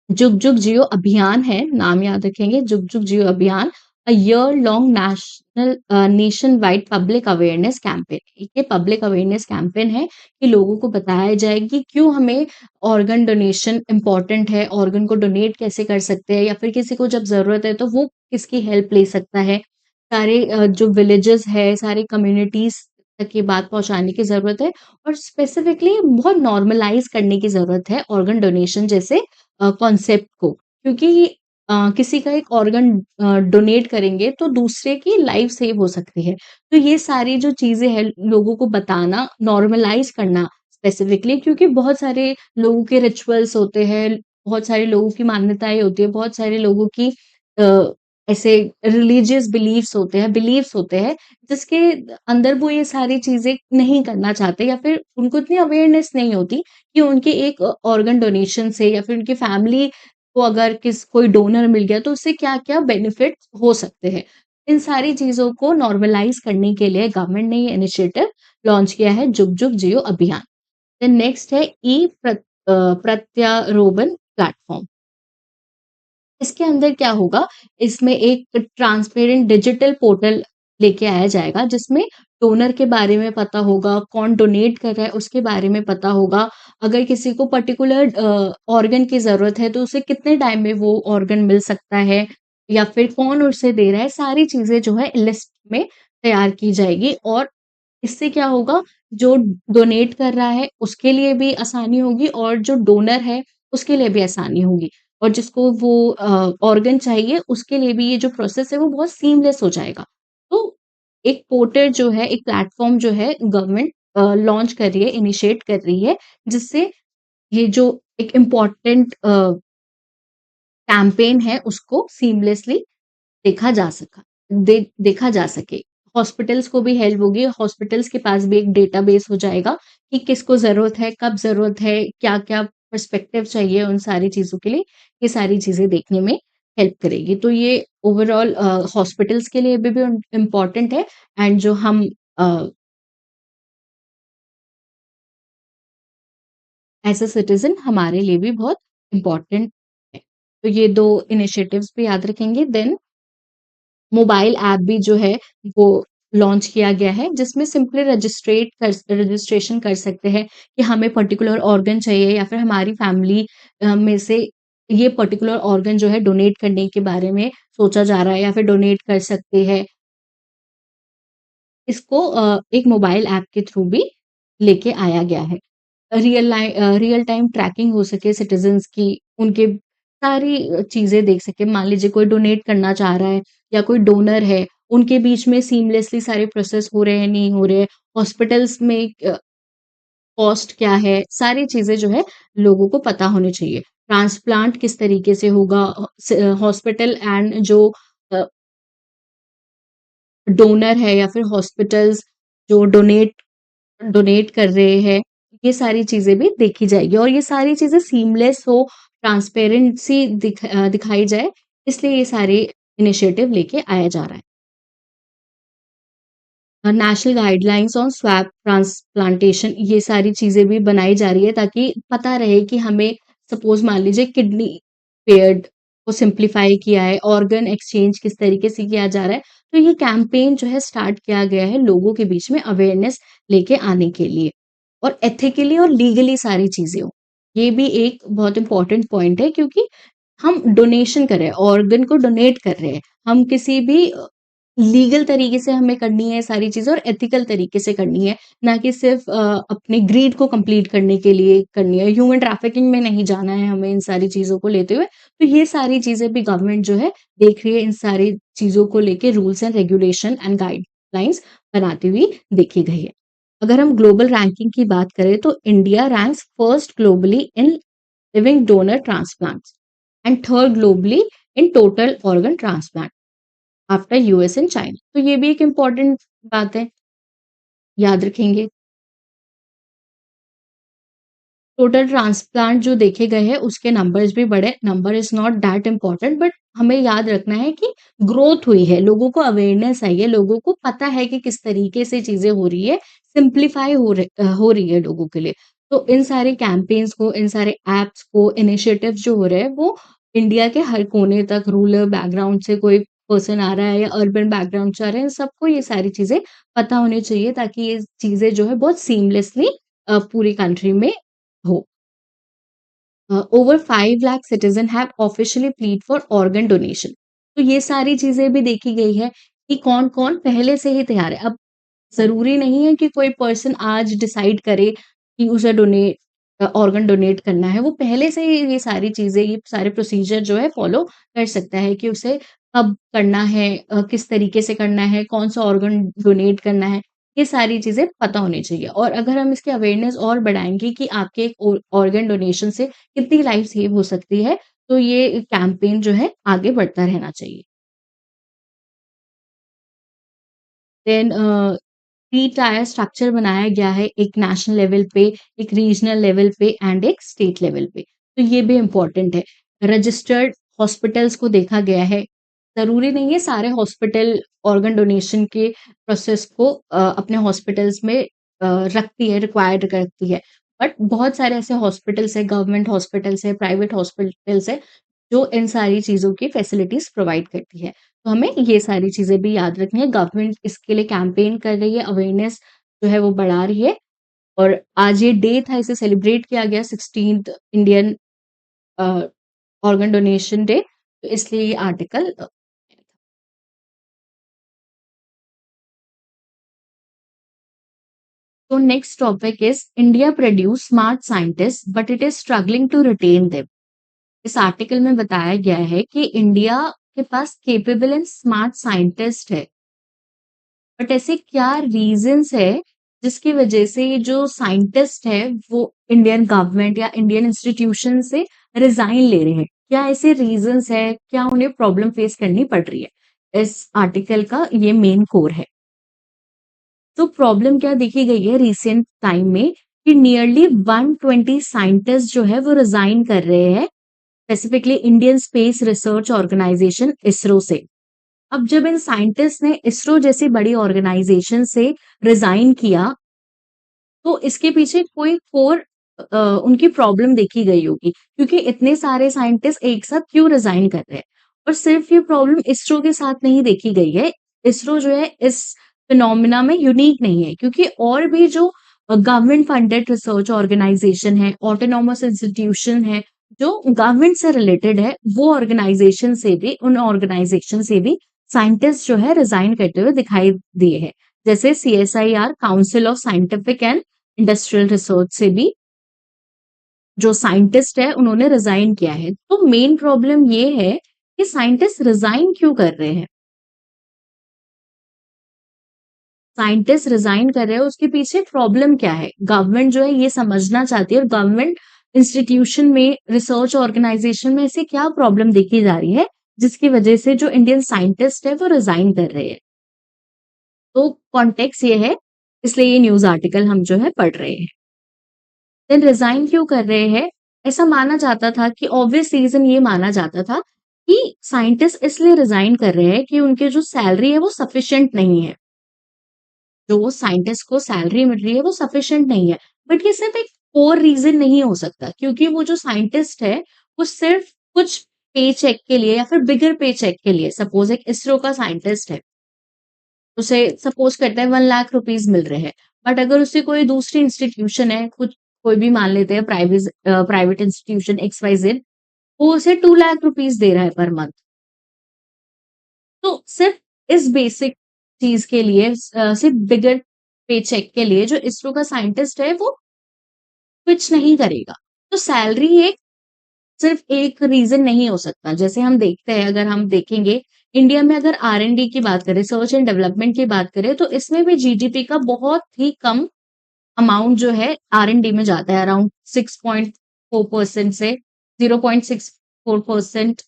जुग जुग जियो अभियान है, नाम याद रखेंगे जुग जुग जियो अभियान, a year long nation wide public awareness campaign. ये पब्लिक अवेयरनेस कैंपेन है कि लोगों को बताया जाए कि क्यों हमें ऑर्गन डोनेशन इम्पोर्टेंट है, ऑर्गन को डोनेट कैसे कर सकते हैं या फिर किसी को जब ज़रूरत है तो वो किसकी हेल्प ले सकता है। सारे जो विलेजेस है, सारे कम्युनिटीज़ तक ये बात पहुँचाने की ज़रूरत है और स्पेसिफिकली बहुत नॉर्मलाइज़ करने की ज़रूरत है ऑर्गन डोनेशन जैसे कॉन्सेप्ट को क्योंकि किसी का एक ऑर्गन डोनेट करेंगे तो दूसरे की लाइफ सेव हो सकती है। तो ये सारी जो चीज़ें हैं लोगों को बताना, नॉर्मलाइज़ करना स्पेसिफिकली क्योंकि बहुत सारे लोगों के रिचुअल्स होते हैं, बहुत सारे लोगों की मान्यताएँ होती हैं, बहुत सारे लोगों की अ, ऐसे रिलीजियस बिलीफ्स होते हैं, जिसके अंदर वो ये सारी चीज़ें नहीं करना चाहते या फिर उनको इतनी अवेयरनेस नहीं होती कि उनके एक ऑर्गन डोनेशन से या फिर उनकी फैमिली को अगर कोई डोनर मिल गया तो उससे क्या-क्या बेनिफिट्स हो सकते हैं। इन सारी चीज़ों को नॉर्मलाइज़ करने के लिए गवर्नमेंट ने ये इनिशिएटिव लॉन्च किया है जुग जुग जियो अभियान। देन नेक्स्ट है प्रत्यारोपण प्लेटफ़ॉर्म। इसके अंदर क्या होगा, इसमें एक ट्रांसपेरेंट डिजिटल पोर्टल लेके आया जाएगा, जिसमें डोनर के बारे में पता होगा, कौन डोनेट कर रहा है उसके बारे में पता होगा। अगर किसी को पर्टिकुलर ऑर्गन की ज़रूरत है, तो उसे कितने टाइम में वो ऑर्गन मिल सकता है या फिर कौन उसे दे रहा है, सारी चीज़ें जो है लिस्ट में तैयार की जाएगी और इससे क्या होगा, जो डोनेट कर रहा है, उसके लिए भी आसानी होगी और जो डोनर है, उसके लिए भी आसानी होगी। और जिसको वो ऑर्गन चाहिए उसके लिए भी ये जो प्रोसेस है वो बहुत सीमलेस हो जाएगा। तो एक पोर्टल जो है, एक प्लेटफ़ॉर्म जो है गवर्नमेंट लॉन्च कर रही है, इनिशिएट कर रही है, जिससे ये जो एक इम्पोर्टेंट कैंपेन है उसको सीमलेसली देखा जा सका देखा जा सके। हॉस्पिटल्स को भी हेल्प होगी, हॉस्पिटल्स के पास भी एक डेटाबेस हो जाएगा कि किसको ज़रूरत है, कब ज़रूरत है, क्या-क्या पर्सपेक्टिव चाहिए उन सारी चीज़ों के लिए, ये सारी चीज़ें देखने में हेल्प करेगी। तो ये ओवरऑल हॉस्पिटल्स के लिए भी इम्पोर्टेंट है एंड जो हम अ, एज़ अ सिटिज़न हमारे लिए भी बहुत इम्पोर्टेंट है। तो ये 2 इनिशिएटिव्स भी याद रखेंगे देन मोबाइल ऐप भी जो है वो लॉन्च किया गया है, जिसमें सिंपली रजिस्ट्रेशन कर सकते हैं कि हमें पर्टिकुलर ऑर्गन चाहिए या फिर हमारी फैमिली में से ये पर्टिकुलर ऑर्गन जो है डोनेट करने के बारे में सोचा जा रहा है या फिर डोनेट कर सकते हैं। इसको एक मोबाइल ऐप के थ्रू भी लेके आया गया है। रियल टाइम ट्रैकिंग हो सके सिटिज़न्स की, उनके सारी चीज़ें देख सकें। मान लीजिए कोई डोनेट करना चाह रहा है या कोई डोनर है, उनके बीच में सीमलेसली सारे प्रोसेस हो रहे हैं, नहीं हो रहे हैं। हॉस्पिटल्स में कॉस्ट क्या है, सारी चीज़ें जो है लोगों को पता होनी चाहिए। ट्रांसप्लांट किस तरीके से होगा हॉस्पिटल एंड जो अ, डोनर है या फिर हॉस्पिटल्स जो डोनेट कर रहे हैं, ये सारी चीज़ें भी देखी जाएगी और ये सारी चीज़ें सीमलेस हो, ट्रांसपेरेंसी दिखाई जाए, इसलिए ये सारे इनिशिएटिव लेके आया जा रहा है। National guidelines on swap transplantation ये सारी चीज़ें भी बनाई जा रही है ताकि पता रहे कि हमें सपोज़ मान लीजिए किडनी पेयर्ड को सिम्प्लीफाई किया है, ऑर्गन एक्सचेंज किस तरीके से किया जा रहा है। तो ये कैंपेन जो है स्टार्ट किया गया है लोगों के बीच में अवेयरनेस लेके आने के लिए और एथिकली और लीगली सारी चीज़ें हों। ये भी एक बहुत इम्पोर्टेंट पॉइंट है क्योंकि हम डोनेशन कर रहे हैं, ऑर्गन को डोनेट कर रहे हैं। हम किसी भी लीगल तरीके से हमें करनी है सारी चीज़ें और एथिकल तरीके से करनी है, ना कि सिर्फ़ अपने ग्रीड को कंप्लीट करने के लिए करनी है। ह्यूमन ट्रैफिकिंग में नहीं जाना है हमें इन सारी चीज़ों को लेते हुए। तो ये सारी चीज़ें भी गवर्नमेंट जो है देख रही है, इन सारी चीज़ों को लेके rules and regulation and guidelines बनाती हुई देखी गई है। अगर हम ग्लोबल रैंकिंग की बात करें तो India ranks first globally in living donor transplants. And third globally in total organ transplant after US and China. तो ये भी एक इम्पॉर्टेंट बात है, याद रखेंगे। टोटल ट्रांसप्लांट जो देखे गए हैं उसके नंबर्स भी बढ़े, number is not that important, but हमें याद रखना है कि ग्रोथ हुई है, लोगों को अवेयरनेस आई है, लोगों को पता है कि किस तरीके से चीजें हो रही है, सिंप्लीफाई हो रही है लोगों के लिए। तो इन सारे कैंपेन्स को, इन सारे एप्स को, इनिशिएटिव्स जो हो रहे हैं वो इंडिया के हर कोने तक, रूरल बैकग्राउंड से कोई पर्सन आ रहा है या अर्बन बैकग्राउंड से आ रहे हैं, सबको ये सारी चीजें पता होनी चाहिए ताकि ये चीजें जो है बहुत सीमलेसली पूरी कंट्री में हो। Over 5 lakh citizen have officially plead for organ donation. तो ये सारी चीजें भी देखी गई है कि कौन कौन पहले से ही तैयार है। अब जरूरी नहीं है कि कोई पर्सन आज डिसाइड करे कि उसे डोनेट ऑर्गन डोनेट करना है, वो पहले से ही ये सारी चीजें, ये सारे प्रोसीजर जो है फॉलो कर सकता है कि उसे कब करना है, किस तरीके से करना है, कौन सा ऑर्गन डोनेट करना है, ये सारी चीजें पता होनी चाहिए। और अगर हम इसकी अवेयरनेस और बढ़ाएंगे कि आपके एक ऑर्गन डोनेशन से कितनी लाइफ सेव हो सकती है, तो ये कैंपेन जो है आगे बढ़ता रहना चाहिए। देन 3 टायर स्ट्रक्चर बनाया गया है, एक नेशनल लेवल पे, एक रीजनल लेवल पे एंड एक स्टेट लेवल पे। तो ये भी इम्पोर्टेंट है। रजिस्टर्ड हॉस्पिटल्स को देखा गया है। ज़रूरी नहीं है सारे हॉस्पिटल ऑर्गन डोनेशन के प्रोसेस को अपने हॉस्पिटल्स में रखती है, रिक्वायर्ड करती है। बट बहुत सारे ऐसे हॉस्पिटल्स हैं, गवर्नमेंट हॉस्पिटल्स हैं, प्राइवेट हॉस्पिटल्स हैं, जो इन सारी चीज़ों की फैसिलिटीज़ प्रोवाइड करती है। तो हमें ये सारी चीज़ें भी याद रखनी है। गवर्नमेंट इसके लिए कैंपेन कर रही है, अवेयरनेस जो है वो बढ़ा रही है। और आज ये डे था, इसे सेलिब्रेट किया गया 16th Indian uh, organ donation day, तो इसलिए ये आर्टिकल तो next topic is India produce smart scientist but it is struggling to retain them. इस आर्टिकल में बताया गया है कि इंडिया के पास केपेबल एंड स्मार्ट साइंटिस्ट है, बट ऐसे क्या रीजंस है जिसकी वजह से ये जो साइंटिस्ट है वो इंडियन गवर्नमेंट या इंडियन इंस्टीट्यूशन से रिजाइन ले रहे हैं? क्या ऐसे रीजंस है, क्या उन्हें प्रॉब्लम फेस करनी पड़ रही है? इस आर्टिकल का ये मेन कोर है। तो प्रॉब्लम क्या देखी गई है रिसेंट टाइम में कि नियरली 120 साइंटिस्ट जो है वो रिजाइन कर रहे हैं, specifically Indian space research organisation ISRO से। अब जब इन साइंटिस्ट ने इसरो जैसी बड़ी ऑर्गेनाइजेशन से रिजाइन किया, तो इसके पीछे कोई कोर उनकी प्रॉब्लम देखी गई होगी, क्योंकि इतने सारे साइंटिस्ट एक साथ क्यों रिजाइन कर रहे हैं। और सिर्फ ये प्रॉब्लम इसरो के साथ नहीं देखी गई है। इसरो जो है इस फिनोमिना में यूनिक नहीं है, क्योंकि और भी जो गवर्नमेंट फंडेड रिसर्च ऑर्गेनाइजेशन है, ऑटोनॉमस इंस्टीट्यूशन है, जो गवर्नमेंट से रिलेटेड है, वो ऑर्गेनाइजेशन से भी, उन ऑर्गेनाइजेशन से भी साइंटिस्ट जो है रिजाइन करते हुए दिखाई दिए हैं। जैसे CSIR, council of scientific and industrial research से भी जो साइंटिस्ट है उन्होंने रिजाइन किया है। तो मेन प्रॉब्लम ये है कि साइंटिस्ट रिजाइन क्यों कर रहे हैं? साइंटिस्ट रिजाइन कर रहे हैं, उसके पीछे प्रॉब्लम क्या है? गवर्नमेंट जो है ये समझना चाहती है, और गवर्नमेंट इंस्टीट्यूशन में, रिसर्च ऑर्गेनाइजेशन में ऐसे क्या प्रॉब्लम देखी जा रही है जिसकी वजह से जो इंडियन साइंटिस्ट है वो रिजाइन कर रहे हैं। तो कॉन्टेक्स्ट ये है, इसलिए ये न्यूज आर्टिकल हम जो है पढ़ रहे हैं। देन रिजाइन क्यों कर रहे हैं? ऐसा माना जाता था कि ऑब्वियस रीजन ये माना जाता था कि साइंटिस्ट इसलिए रिजाइन कर रहे हैं कि उनके जो सैलरी है वो सफिशिएंट नहीं है। जो साइंटिस्ट को सैलरी मिल रही है वो सफिशिएंट नहीं है। बट ये सिर्फ एक कोर रीजन नहीं हो सकता, क्योंकि वो जो साइंटिस्ट है वो सिर्फ कुछ पे चेक के लिए या फिर बिगर पे चेक के लिए, सपोज एक इसरो का साइंटिस्ट है, उसे सपोज करते हैं 1 लाख रुपीज मिल रहे हैं, बट अगर उसे कोई दूसरी इंस्टीट्यूशन है, कुछ कोई भी मान लेते हैं प्राइवेट प्राइवेट इंस्टीट्यूशन XYZ, वो उसे 2 लाख रुपीज दे रहा है पर मंथ। तो सिर्फ इस बेसिक चीज के लिए, सिर्फ बिगर पे चेक के लिए जो इसरो का साइंटिस्ट है वो स्विच नहीं करेगा। तो सैलरी एक सिर्फ एक रीजन नहीं हो सकता। जैसे हम देखते हैं, अगर हम देखेंगे इंडिया में, अगर R&D की बात करें, रिसर्च एंड डेवलपमेंट की बात करें, तो इसमें भी जीडीपी का बहुत ही कम अमाउंट जो है R&D में जाता है, अराउंड 6.4% से 0.6 4%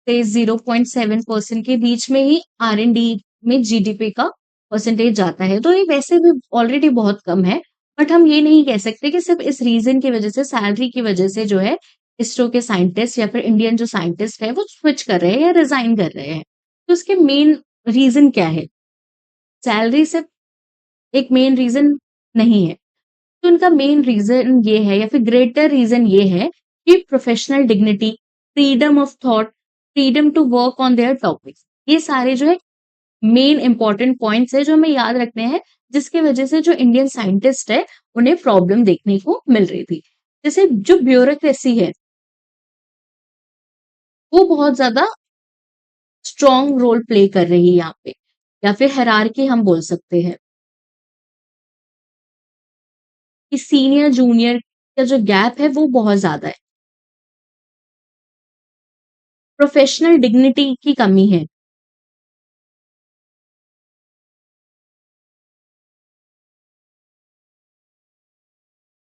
से 0.7% के बीच में ही आर-एन-डी में जीडीपी का परसेंटेज जाता है। तो ये वैसे भी ऑलरेडी बहुत कम है, बट हम ये नहीं कह सकते कि सिर्फ़ इस रीज़न की वज़ह से, सैलरी की वज़ह से जो है, इसरो के साइंटिस्ट या फिर इंडियन जो साइंटिस्ट हैं, वो स्विच कर रहे हैं या रिज़ाइन कर रहे हैं। तो उसके मेन रीज़न क्या है? सैलरी सिर्फ़ एक मेन रीज़न नहीं है। तो उनका मेन रीज़न ये है या फिर ग्रेटर रीज़न ये है कि professional dignity, freedom of thought, freedom to work on their topics. ये सारे जो है मेन इम्पोर्टेंट पॉइंट्स हैं जो हमें याद रखने हैं, जिसकी वज़ह से जो इंडियन साइंटिस्ट है, उन्हें प्रॉब्लम देखने को मिल रही थी। जैसे जो ब्यूरोक्रेसी है, वो बहुत ज़्यादा स्ट्रॉन्ग रोल प्ले कर रही है यहाँ पे या फिर हायरार्की हम बोल सकते हैं कि सीनियर जूनियर का जो गैप है, वो बहुत ज़्यादा है। प्रोफ़ेशनल डिग्निटी की कमी है।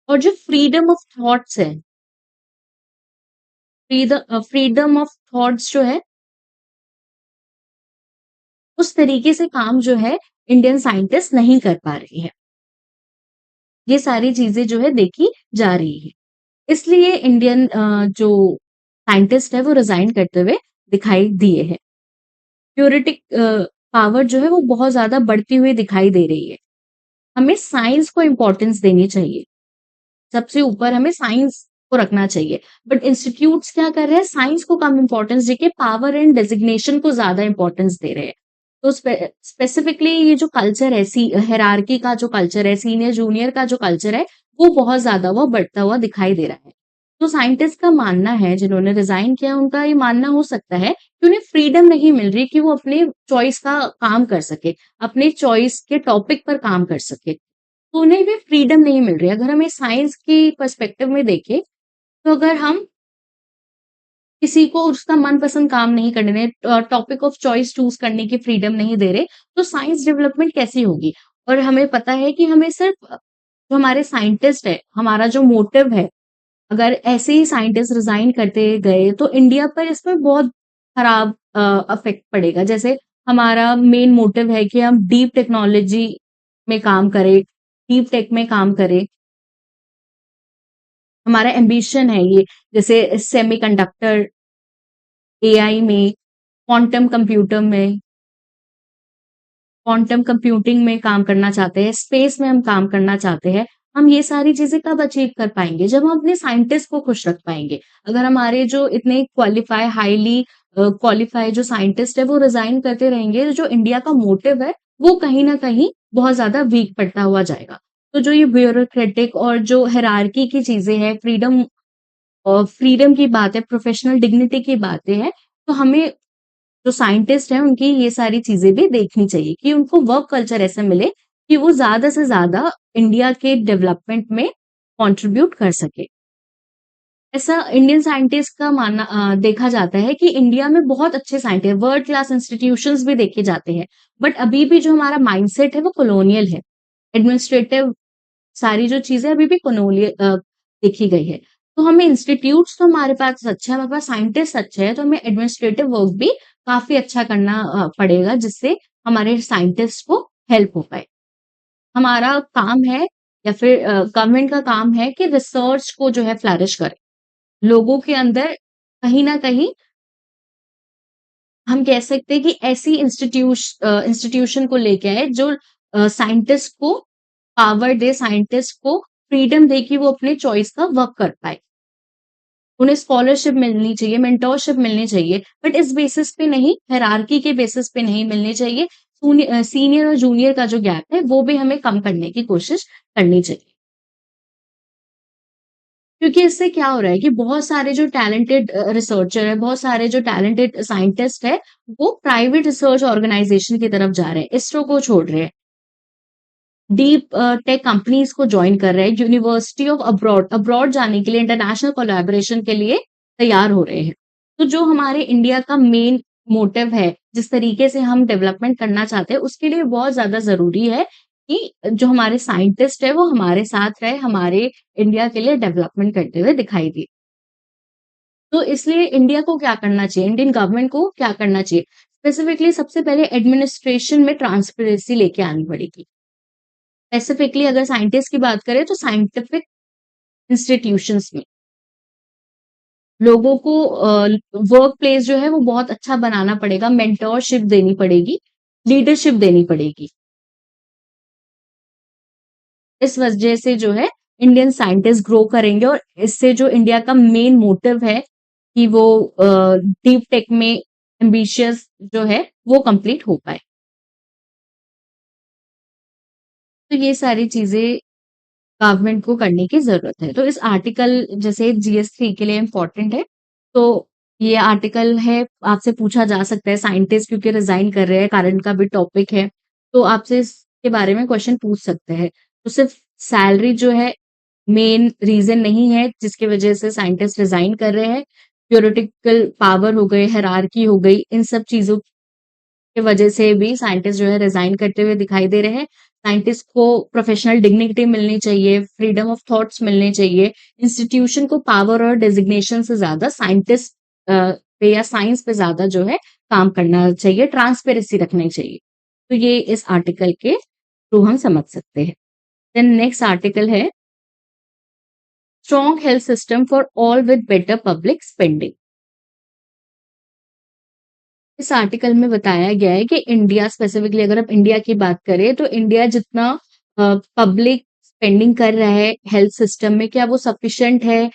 और जो फ्रीडम ऑफ थॉट्स है, फ्रीडम ऑफ थॉट्स जो है, उस तरीके से काम जो है इंडियन साइंटिस्ट नहीं कर पा रही है। ये सारी चीज़ें जो है देखी जा रही है। इसलिए इंडियन जो साइंटिस्ट है वो रिज़ाइन करते हुए दिखाई दिए हैं। थ्योरेटिक पावर जो है वो बहुत ज़्यादा बढ़ती हुई दिखाई दे रही है। हमें साइंस को इम्पोर्टेंस देनी चाहिए। सबसे ऊपर हमें साइंस को रखना चाहिए। बट इंस्टीट्यूट्स क्या कर रहे हैं, साइंस को कम इम्पोर्टेंस देके पावर एंड डेज़िग्नेशन को ज़्यादा इम्पोर्टेंस दे रहे हैं। तो स्पेसिफिकली ये जो कल्चर है, हायरार्की का जो कल्चर है, सीनियर जूनियर का जो कल्चर है, वो बहुत ज़्यादा वो बढ़ता हुआ दिखाई दे रहा है। तो साइंटिस्ट का मानना है, जिन्होंने रिज़ाइन किया, उनका ये मानना हो सकता है कि उन्हें फ्रीडम नहीं मिल रही कि वो अपने चॉइस का काम कर सके, अपने चॉइस के टॉपिक पर काम कर सके। तो उन्हें भी फ्रीडम नहीं मिल रही है। अगर हमें साइंस की पर्सपेक्टिव में देखें, तो अगर हम किसी को उसका मनपसंद काम नहीं करने दें, टॉपिक ऑफ चॉइस चूज़ करने की फ्रीडम नहीं दे रहे, तो साइंस डेवलपमेंट कैसी होगी? और हमें पता है कि हमें सिर्फ़ जो हमारे साइंटिस्ट हैं, हमारा जो मोटिव है, अगर ऐसे ही साइंटिस्ट रिज़ाइन करते गए, तो इंडिया पर इसमें बहुत खराब इफ़ेक्ट पड़ेगा। जैसे हमारा मेन मोटिव है कि हम डीप टेक्नोलॉजी में काम करें, डीप टेक में काम करें। हमारा एम्बिशन है ये, जैसे सेमीकंडक्टर, एआई में, क्वांटम कंप्यूटर में, क्वांटम कंप्यूटिंग में काम करना चाहते हैं, स्पेस में हम काम करना चाहते हैं। हम ये सारी चीज़ें कब अचीव कर पाएँगे? जब हम अपने साइंटिस्ट को खुश रख पाएँगे। अगर हमारे जो इतने हाइली क्वालिफ़ाई जो साइंटिस्ट है, वो रिज़ाइन करते रहेंगे, जो इंडिया का मोटिव है, वो कहीं न कहीं बहुत ज़्यादा वीक पड़ता हुआ जाएगा। तो जो ये ब्यूरोक्रेटिक और जो हायरार्की की चीज़ें हैं, फ्रीडम की बात है, प्रोफ़ेशनल डिग्निटी की बातें हैं, तो हमें जो साइंटिस्ट हैं, उनकी ये सारी चीज़ें भी देखनी चाहिए कि उनको वर्क कल्चर ऐसा मिले कि वो ज़्यादा से ज़्यादा इंडिया के डेवलपमेंट में कंट्रीब्यूट कर सके। ऐसा इंडियन साइंटिस्ट का मानना देखा जाता है कि इंडिया में बहुत अच्छे साइंटिस्ट वर्ल्ड क्लास इंस्टीट्यूशंस भी देखे जाते हैं। बट अभी भी जो हमारा माइंडसेट है वो कॉलोनियल है। एडमिनिस्ट्रेटिव सारी जो चीज़ें अभी भी देखी गई है। तो हमें इंस्टीट्यूट्स तो हमारे पास अच्छे हैं, हमारे पास साइंटिस्ट अच्छे हैं, तो हमें एडमिनिस्ट्रेटिव वर्क भी काफ़ी अच्छा करना पड़ेगा जिससे हमारे साइंटिस्ट को हेल्प हो पाए। हमारा काम है या फिर गवर्नमेंट का काम है कि रिसर्च को जो है फ्लरिश करे। लोगों के अंदर कहीं न कहीं हम कह सकते हैं कि ऐसी इंस्टीट्यूशन को लेके आए जो साइंटिस्ट को पावर दे, साइंटिस्ट को फ्रीडम दे कि वो अपने चॉइस का वर्क कर पाए। उन्हें स्कॉलरशिप मिलनी चाहिए, मेंटरशिप मिलनी चाहिए, बट इस बेसिस पे नहीं, हायरार्की के बेसिस पे नहीं मिलनी चाहिए। सीनियर और जूनियर का जो गैप है, वो भी हमें कम करने की कोशिश करनी चाहिए। क्योंकि इससे क्या हो रहा है कि बहुत सारे जो टैलेंटेड रिसर्चर हैं, बहुत सारे जो टैलेंटेड साइंटिस्ट हैं, वो प्राइवेट रिसर्च ऑर्गनाइज़ेशन की तरफ जा रहे हैं, इसरो को छोड़ रहे हैं। डीप टेक कंपनीज़ को जॉइन कर रहे हैं, यूनिवर्सिटी ऑफ अब्रॉड जाने के लिए, इंटरनेशनल कोलैबोरेशन के लिए तैयार हो रहे हैं। तो जो हमारे इंडिया का मेन मोटिव है, जिस तरीके से हम डेवलपमेंट करना चाहते हैं, उसके लिए बहुत ज़्यादा ज़रूरी है कि जो हमारे साइंटिस्ट हैं, वो हमारे साथ रहे, हमारे इंडिया के लिए डेवलपमेंट करते हुए दिखाई दें। तो इसलिए इंडिया को क्या करना चाहिए, इंडियन गवर्नमेंट को क्या करना चाहिए? स्पेसिफिकली सबसे पहले एडमिनिस्ट्रेशन में ट्रांसपेरेंसी लेके आनी पड़ेगी। स्पेसिफिकली अगर साइंटिस्ट की बात करें तो साइंटिफिक इंस्टीट्यूशंस में लोगों को वर्क प्लेस जो है वो बहुत अच्छा बनाना पड़ेगा, मेंटरशिप देनी पड़ेगी, लीडरशिप देनी पड़ेगी। इस वजह से जो है इंडियन साइंटिस्ट ग्रो करेंगे और इससे जो इंडिया का मेन मोटिव है कि वो डीप टेक में एम्बिशियस जो है वो कंप्लीट हो पाए। तो ये सारी चीजें गवर्नमेंट को करने की जरूरत है। तो इस आर्टिकल जैसे जीएस3 के लिए इम्पोर्टेंट है। तो ये आर्टिकल है, आपसे पूछा जा सकता है, साइंटिस्ट क्योंकि रिजाइन कर रहे हैं, करंट का भी टॉपिक है, तो आपसे इसके बारे में क्वेश्चन पूछ सकते हैं। तो सिर्फ सैलरी जो है मेन रीजन नहीं है जिसकी वजह से साइंटिस्ट रिजाइन कर रहे हैं। थ्योरेटिकल पावर हो गई, हायरार्की हो गई, इन सब चीजों की वजह से भी साइंटिस्ट जो है रिजाइन करते हुए दिखाई दे रहे हैं। साइंटिस्ट को प्रोफेशनल डिग्निटी मिलनी चाहिए, फ्रीडम ऑफ थॉट्स मिलने चाहिए। इंस्टीट्यूशन को पावर और डेजिग्नेशन से ज्यादा साइंटिस्ट पे या साइंस पे ज्यादा जो है काम करना चाहिए, ट्रांसपेरेंसी रखनी चाहिए। तो ये इस आर्टिकल के थ्रू हम समझ सकते हैं। देन नेक्स्ट आर्टिकल है strong health system for all with better public spending. इस आर्टिकल में बताया गया है कि इंडिया, स्पेसिफिकली अगर आप इंडिया की बात करें तो इंडिया जितना पब्लिक स्पेंडिंग कर रहा है हेल्थ सिस्टम में, क्या वो सफिशिएंट है?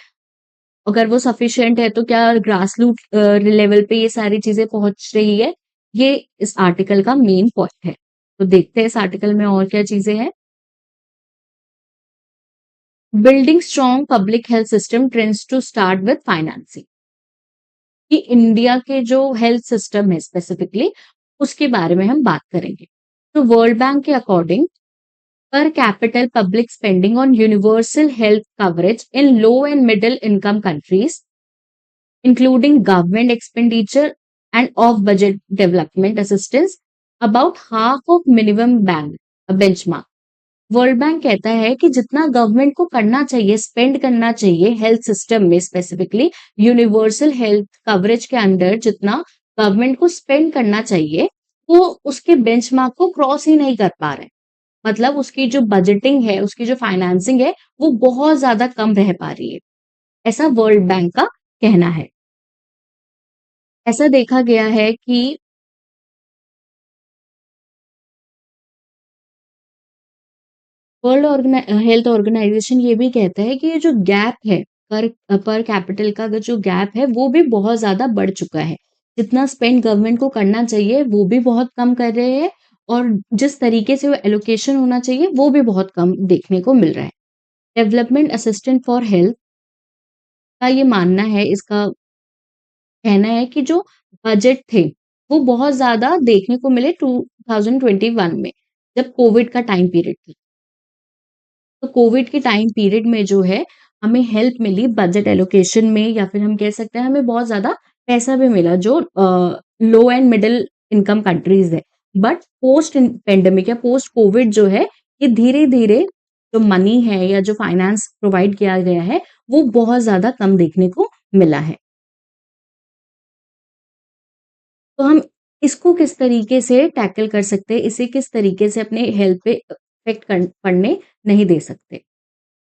अगर वो सफिशिएंट है तो क्या ग्रास रूट लेवल पे ये सारी चीजें पहुंच रही है? ये इस आर्टिकल का मेन पॉइंट है। तो देखते हैं इस आर्टिकल में और क्या चीजें हैं। Building strong public health system trends to start with financing. कि इंडिया के जो हेल्थ सिस्टम है स्पेसिफिकली उसके बारे में हम बात करेंगे। तो वर्ल्ड बैंक के according per capita public spending on universal health coverage in low and middle income countries, including government expenditure and off budget development assistance, about half of minimum bank benchmark. World bank कहता है कि जितना government को करना चाहिए, spend करना चाहिए health system में, स्पेसिफिकली यूनिवर्सल हेल्थ कवरेज के अंडर जितना गवर्नमेंट को स्पेंड करना चाहिए, वो उसके बेंचमार्क को क्रॉस ही नहीं कर पा रहे। मतलब उसकी जो बजटिंग है, उसकी जो फाइनेंसिंग है, वो बहुत ज्यादा कम रह पा रही है, ऐसा वर्ल्ड बैंक का कहना है। ऐसा देखा गया है कि वर्ल्ड हेल्थ ऑर्गेनाइजेशन ये भी कहता है कि ये जो गैप है पर पर कैपिटल का जो गैप है वो भी बहुत ज्यादा बढ़ चुका है। जितना स्पेंड गवर्नमेंट को करना चाहिए वो भी बहुत कम कर रहे हैं, और जिस तरीके से वो एलोकेशन होना चाहिए वो भी बहुत कम देखने को मिल रहा है। डेवलपमेंट असिस्टेंट फॉर हेल्थ का ये मानना है, इसका कहना है कि जो बजट थे वो बहुत ज्यादा देखने को मिले 2021 में, जब कोविड का टाइम पीरियड था। तो कोविड के टाइम पीरियड में जो है हमें हेल्प मिली बजट एलोकेशन में, या फिर हम कह सकते हैं हमें बहुत ज्यादा पैसा भी मिला जो लो एंड मिडिल इनकम कंट्रीज है। बट पोस्ट पेंडेमिक या पोस्ट कोविड जो है, ये धीरे धीरे जो मनी है या जो फाइनेंस प्रोवाइड किया गया है वो बहुत ज्यादा कम देखने को मिला है। तो हम इसको किस तरीके से टैकल कर सकते हैं, इसे किस तरीके से अपने हेल्थ पे इफेक्ट पड़ने नहीं दे सकते।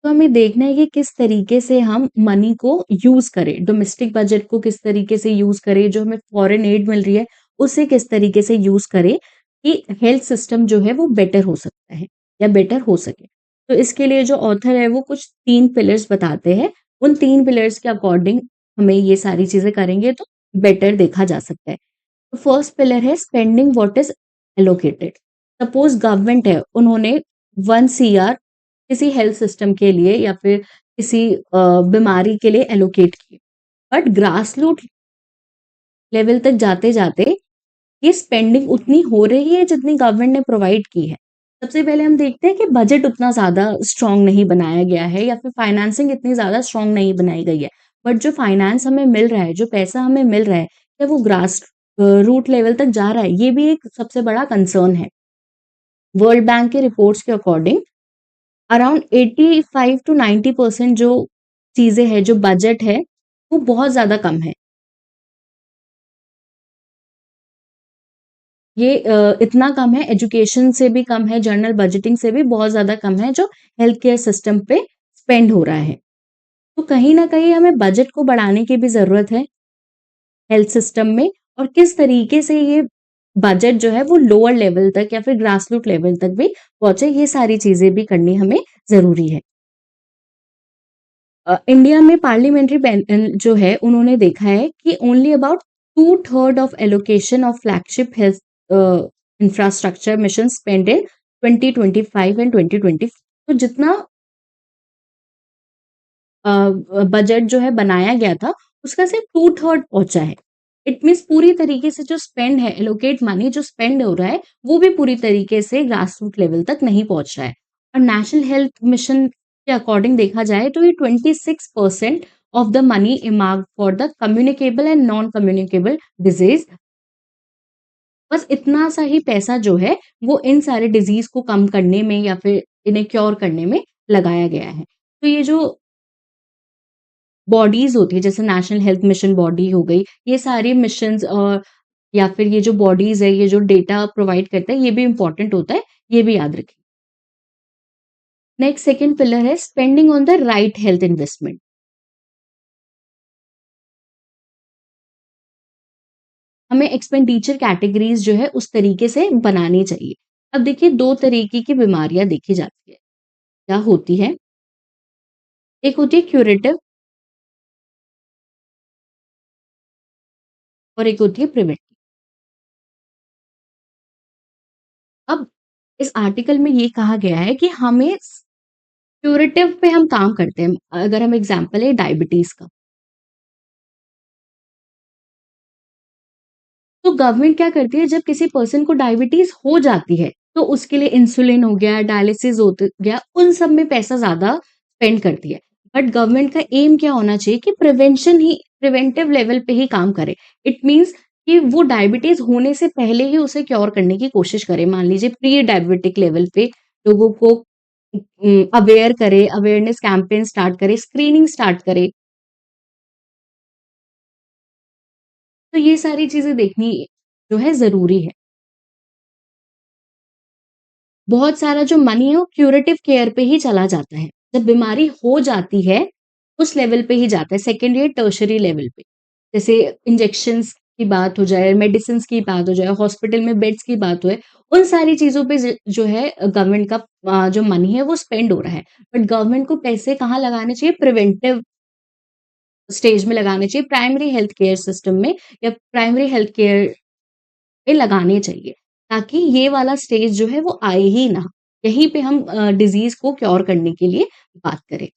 तो हमें देखना है कि किस तरीके से हम मनी को यूज करें, डोमेस्टिक बजट को किस तरीके से यूज करें, जो हमें फॉरेन एड मिल रही है उसे किस तरीके से यूज करें कि हेल्थ सिस्टम जो है वो बेटर हो सकता है या बेटर हो सके। तो इसके लिए जो ऑथर है वो कुछ 3 पिलर्स बताते हैं। उन 3 पिलर्स के अकॉर्डिंग हमें ये सारी चीजें करेंगे तो बेटर देखा जा सकता है। तो फर्स्ट पिलर है spending what is allocated. Suppose government है, उन्होंने 1 CR किसी हेल्थ सिस्टम के लिए या फिर किसी बीमारी के लिए एलोकेट किए, बट ग्रास रूट लेवल तक जाते जाते ये स्पेंडिंग उतनी हो रही है जितनी गवर्नमेंट ने प्रोवाइड की है। सबसे पहले हम देखते हैं कि बजट उतना ज्यादा स्ट्रांग नहीं बनाया गया है या फिर फाइनेंसिंग इतनी ज्यादा स्ट्रांग नहीं बनाई गई है। बट जो फाइनेंस हमें मिल रहा है, जो पैसा हमें मिल रहा है, क्या वो ग्रास रूट लेवल तक जा रहा है? ये भी एक सबसे बड़ा कंसर्न है। वर्ल्ड बैंक के रिपोर्ट्स के अकॉर्डिंग अराउंड 85 to 90% जो चीजें हैं, जो बजट है वो बहुत ज़्यादा कम है। ये इतना कम है, एजुकेशन से भी कम है, जनरल बजटिंग से भी बहुत ज़्यादा कम है, जो हेल्थ केयर सिस्टम पे स्पेंड हो रहा है। तो कहीं न कहीं हमें बजट को बढ़ाने की भी ज़रूरत है हेल्थ सिस्टम में, और किस तरीके से ये बजट जो है वो लोअर लेवल तक या फिर ग्रास रूट लेवल तक भी पहुँचे, ये सारी चीज़ें भी करनी हमें ज़रूरी है। इंडिया में पार्लियामेंट्री जो है उन्होंने देखा है कि only about 2/3 of allocation of flagship health infrastructure mission spend in 2025 and 2020। तो जितना बजट जो है बनाया गया था, उसका सिर्फ 2/3 पहुंचा है। इट मीन्स पूरी तरीके से जो स्पेंड है, एलोकेट मनी जो स्पेंड हो रहा है, वो भी पूरी तरीके से ग्रास रूट लेवल तक नहीं पहुंच रहा है। और नेशनल हेल्थ मिशन के अकॉर्डिंग देखा जाए तो ये 26% of the money earmark for the communicable and non communicable disease, बस इतना सा ही पैसा जो है वो इन सारे डिजीज को कम करने में या फिर इन्हें क्योर करने में लगाया गया है। तो ये जो बॉडीज़ होती है, जैसे नेशनल हेल्थ मिशन बॉडी हो गई, ये सारे मिशंस या फिर ये जो बॉडीज़ है, ये जो डेटा प्रोवाइड करता है, ये भी इम्पोर्टेंट होता है, ये भी याद रखें। नेक्स्ट सेकंड पिलर है spending on the right health investment. हमें एक्सपेंडिचर कैटेगरीज़ जो है उस तरीके से बनानी चाहिए। अब देखिए 2 तरीके की बीमारियाँ देखी जाती है। क्या होती है? एक होती है क्यूरेटिव और एक होती है प्रिवेंटिव। अब इस आर्टिकल में ये कहा गया है कि हमें क्यूरेटिव पे हम काम करते हैं। अगर हम एग्ज़ाम्पल है डायबिटीज़ का, तो गवर्नमेंट क्या करती है, जब किसी पर्सन को डायबिटीज हो जाती है तो उसके लिए इंसुलिन हो गया, डायलिसिस हो गया, उन सब में पैसा ज्यादा स्पेंड करती है। बट गवर्नमेंट का एम क्या होना चाहिए कि प्रिवेंटिव लेवल पे ही काम करे। इट मींस कि वो डायबिटीज होने से पहले ही उसे क्योर करने की कोशिश करे। मान लीजिए प्री डायबिटिक लेवल पे लोगों को अवेयर करे, अवेयरनेस कैंपेन स्टार्ट करे, स्क्रीनिंग स्टार्ट करे। तो ये सारी चीजें देखनी जो है जरूरी है। बहुत सारा जो मनी है वो क्यूरेटिव केयर पे ही चला जाता है। जब बीमारी हो जाती है, उस लेवल पे ही जाता है, सेकेंडरी टर्शरी लेवल पे। जैसे इंजेक्शंस की बात हो जाए, मेडिसिन्स की बात हो जाए, हॉस्पिटल में बेड्स की बात हो, उन सारी चीज़ों पे जो है गवर्नमेंट का जो मनी है वो स्पेंड हो रहा है। बट गवर्नमेंट को पैसे कहाँ लगाने चाहिए? प्रिवेंटिव स्टेज में लगाने चाहिए, प्राइमरी हेल्थ केयर सिस्टम में या प्राइमरी हेल्थ केयर पे लगाने चाहिए, ताकि ये वाला स्टेज जो है वो आए ही ना। यहीं पे हम डिज़ीज़ को क्योर करने के लिए बात करें।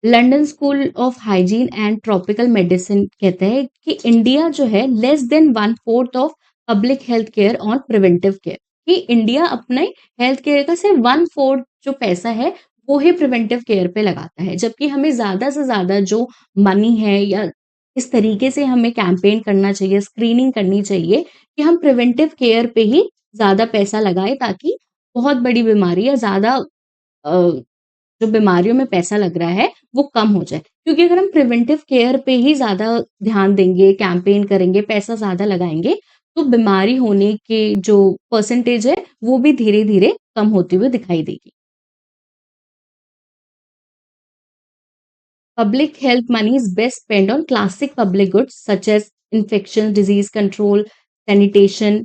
London school of hygiene and tropical medicine कहते हैं कि इंडिया जो है less than 1/4 of public health care on preventive care, कि इंडिया अपने हेल्थ केयर का सिर्फ 1/4 जो पैसा है वो ही प्रिवेंटिव केयर पे लगाता है, जबकि हमें ज़्यादा से ज़्यादा जो मनी है या इस तरीके से हमें कैंपेन करना चाहिए, स्क्रीनिंग करनी चाहिए कि हम प्रिवेंटिव केयर पे ही ज़्यादा पैसा लगाएँ, ताकि बहुत बड़ी बीमारी या ज़्यादा जो बीमारियों में पैसा लग रहा है, वो कम हो जाए। क्योंकि अगर हम प्रिवेंटिव केयर पे ही ज़्यादा ध्यान देंगे, कैंपेन करेंगे, पैसा ज़्यादा लगाएँगे, तो बीमारी होने के जो परसेंटेज है, वो भी धीरे-धीरे कम होती हुई दिखाई देगी। Public health money is best spent on classic public goods such as infection, disease control, sanitation,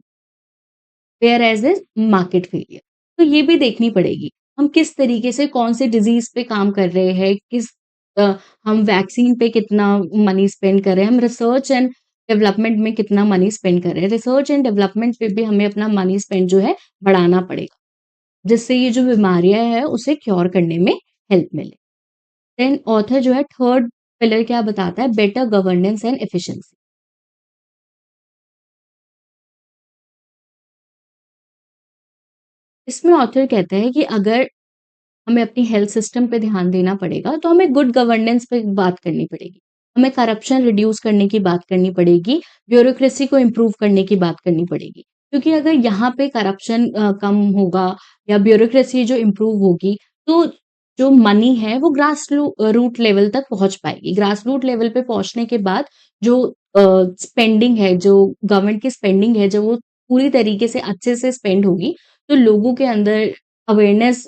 whereas is market failure। तो ये भी देखनी पड़ेगी, हम किस तरीके से कौन से डिजीज पे काम कर रहे हैं, हम वैक्सीन पे कितना मनी स्पेंड कर रहे हैं, हम रिसर्च एंड डेवलपमेंट में कितना मनी स्पेंड कर रहे हैं। रिसर्च एंड डेवलपमेंट पे भी हमें अपना मनी स्पेंड जो है बढ़ाना पड़ेगा, जिससे ये जो बीमारियां हैं उसे क्योर करने में हेल्प मिले। देन ऑथर जो है थर्ड पिलर क्या बताता है? Better governance and efficiency. इसमें ऑथर कहते हैं कि अगर हमें अपनी हेल्थ सिस्टम पे ध्यान देना पड़ेगा, तो हमें गुड गवर्नेंस पे बात करनी पड़ेगी। हमें करप्शन रिड्यूस करने की बात करनी पड़ेगी, ब्यूरोक्रेसी को इम्प्रूव करने की बात करनी पड़ेगी। क्योंकि अगर यहाँ पे करप्शन कम होगा या ब्यूरोक्रेसी जो इम्प्रूव होगी, तो जो मनी है वो रूट लेवल तक पहुँच पाएगी। ग्रास रूट लेवल पे पहुँचने के बाद जो स्पेंडिंग है, जो गवर्नमेंट की स्पेंडिंग है, जब वो पूरी तरीके से अच्छे से स्पेंड होगी, तो लोगों के अंदर अवेयरनेस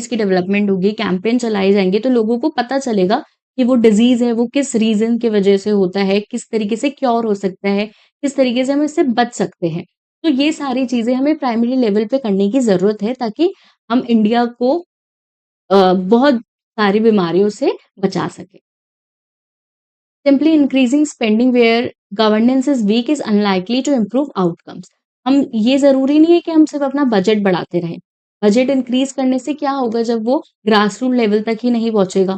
की डेवलपमेंट होगी, कैंपेन चलाए जाएँगे, तो लोगों को पता चलेगा कि वो डिज़ीज़ है, वो किस रीज़न की वजह से होता है, किस तरीके से क्योर हो सकता है, किस तरीके से हम इससे बच सकते हैं। तो ये सारी चीज़ें हमें प्राइमरी लेवल पे करने की ज़रूरत है, ताकि हम इंडिया को बहुत सारी बीमारियों से बचा सकें। Simply increasing spending where governance is weak is unlikely to improve outcomes. हम ये ज़रूरी नहीं है कि हम सिर्फ़ अपना बजट बढ़ाते रहें। बजट इंक्रीज़ करने से क्या होगा जब वो ग्रास रूट लेवल तक ही नहीं पहुँचेगा,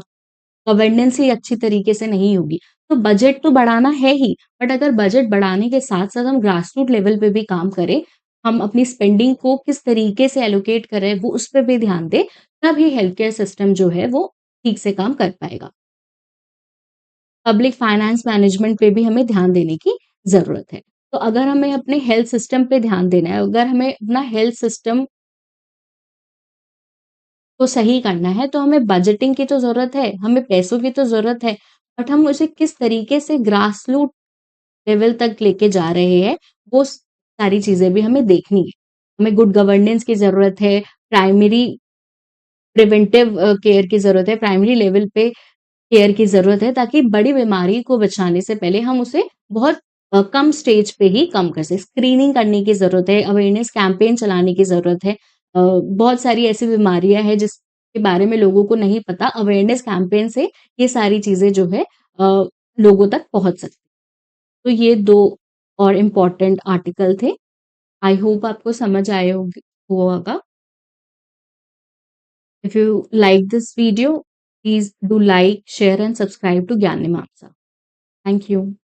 गवर्नेंस ही अच्छी तरीके से नहीं होगी। तो बजट तो बढ़ाना है ही, बट अगर बजट बढ़ाने के साथ-साथ हम ग्रास रूट लेवल पे भी काम करें, हम अपनी स्पेंडिंग को किस तरीके से एलोकेट कर रहे हैं, वो उस पे भी ध्यान दें, तभी हेल्थ केयर सिस्टम जो है वो ठीक से काम कर पाएगा। पब्लिक फाइनेंस मैनेजमेंट पे भी हमें ध्यान देने की ज़रूरत है। तो अगर हमें अपने हेल्थ सिस्टम पे ध्यान देना है, अगर हमें अपना हेल्थ सिस्टम को सही करना है, तो हमें बजटिंग की तो ज़रूरत है, हमें पैसों की तो ज़रूरत है, बट हम उसे किस तरीके से ग्रास रूट लेवल तक लेके जा रहे हैं, वो सारी चीज़ें भी हमें देखनी है। हमें गुड गवर्नेंस की ज़रूरत है, प्राइमरी प्रिवेंटिव केयर की ज़रूरत है, प्राइमरी लेवल पे केयर की ज़रूरत है, ताकि बड़ी बीमारी को बचाने से पहले हम उसे बहुत कम स्टेज पे ही कम कर सकें। स्क्रीनिंग करने की ज़रूरत है, अवेयरनेस कैंपेन चलाने की ज़रूरत है। बहुत सारी ऐसी बीमारियाँ हैं जिसके बारे में लोगों को नहीं पता, अवेयरनेस कैंपेन से ये सारी चीज़ें जो है लोगों तक पहुँच सकती। तो ये 2 और इम्पोर्टेंट आर्टिकल थे। आई होप आपको समझ आए होगा। If you like this video, please do like, share and subscribe to Gyan Mimamsa. Thank you.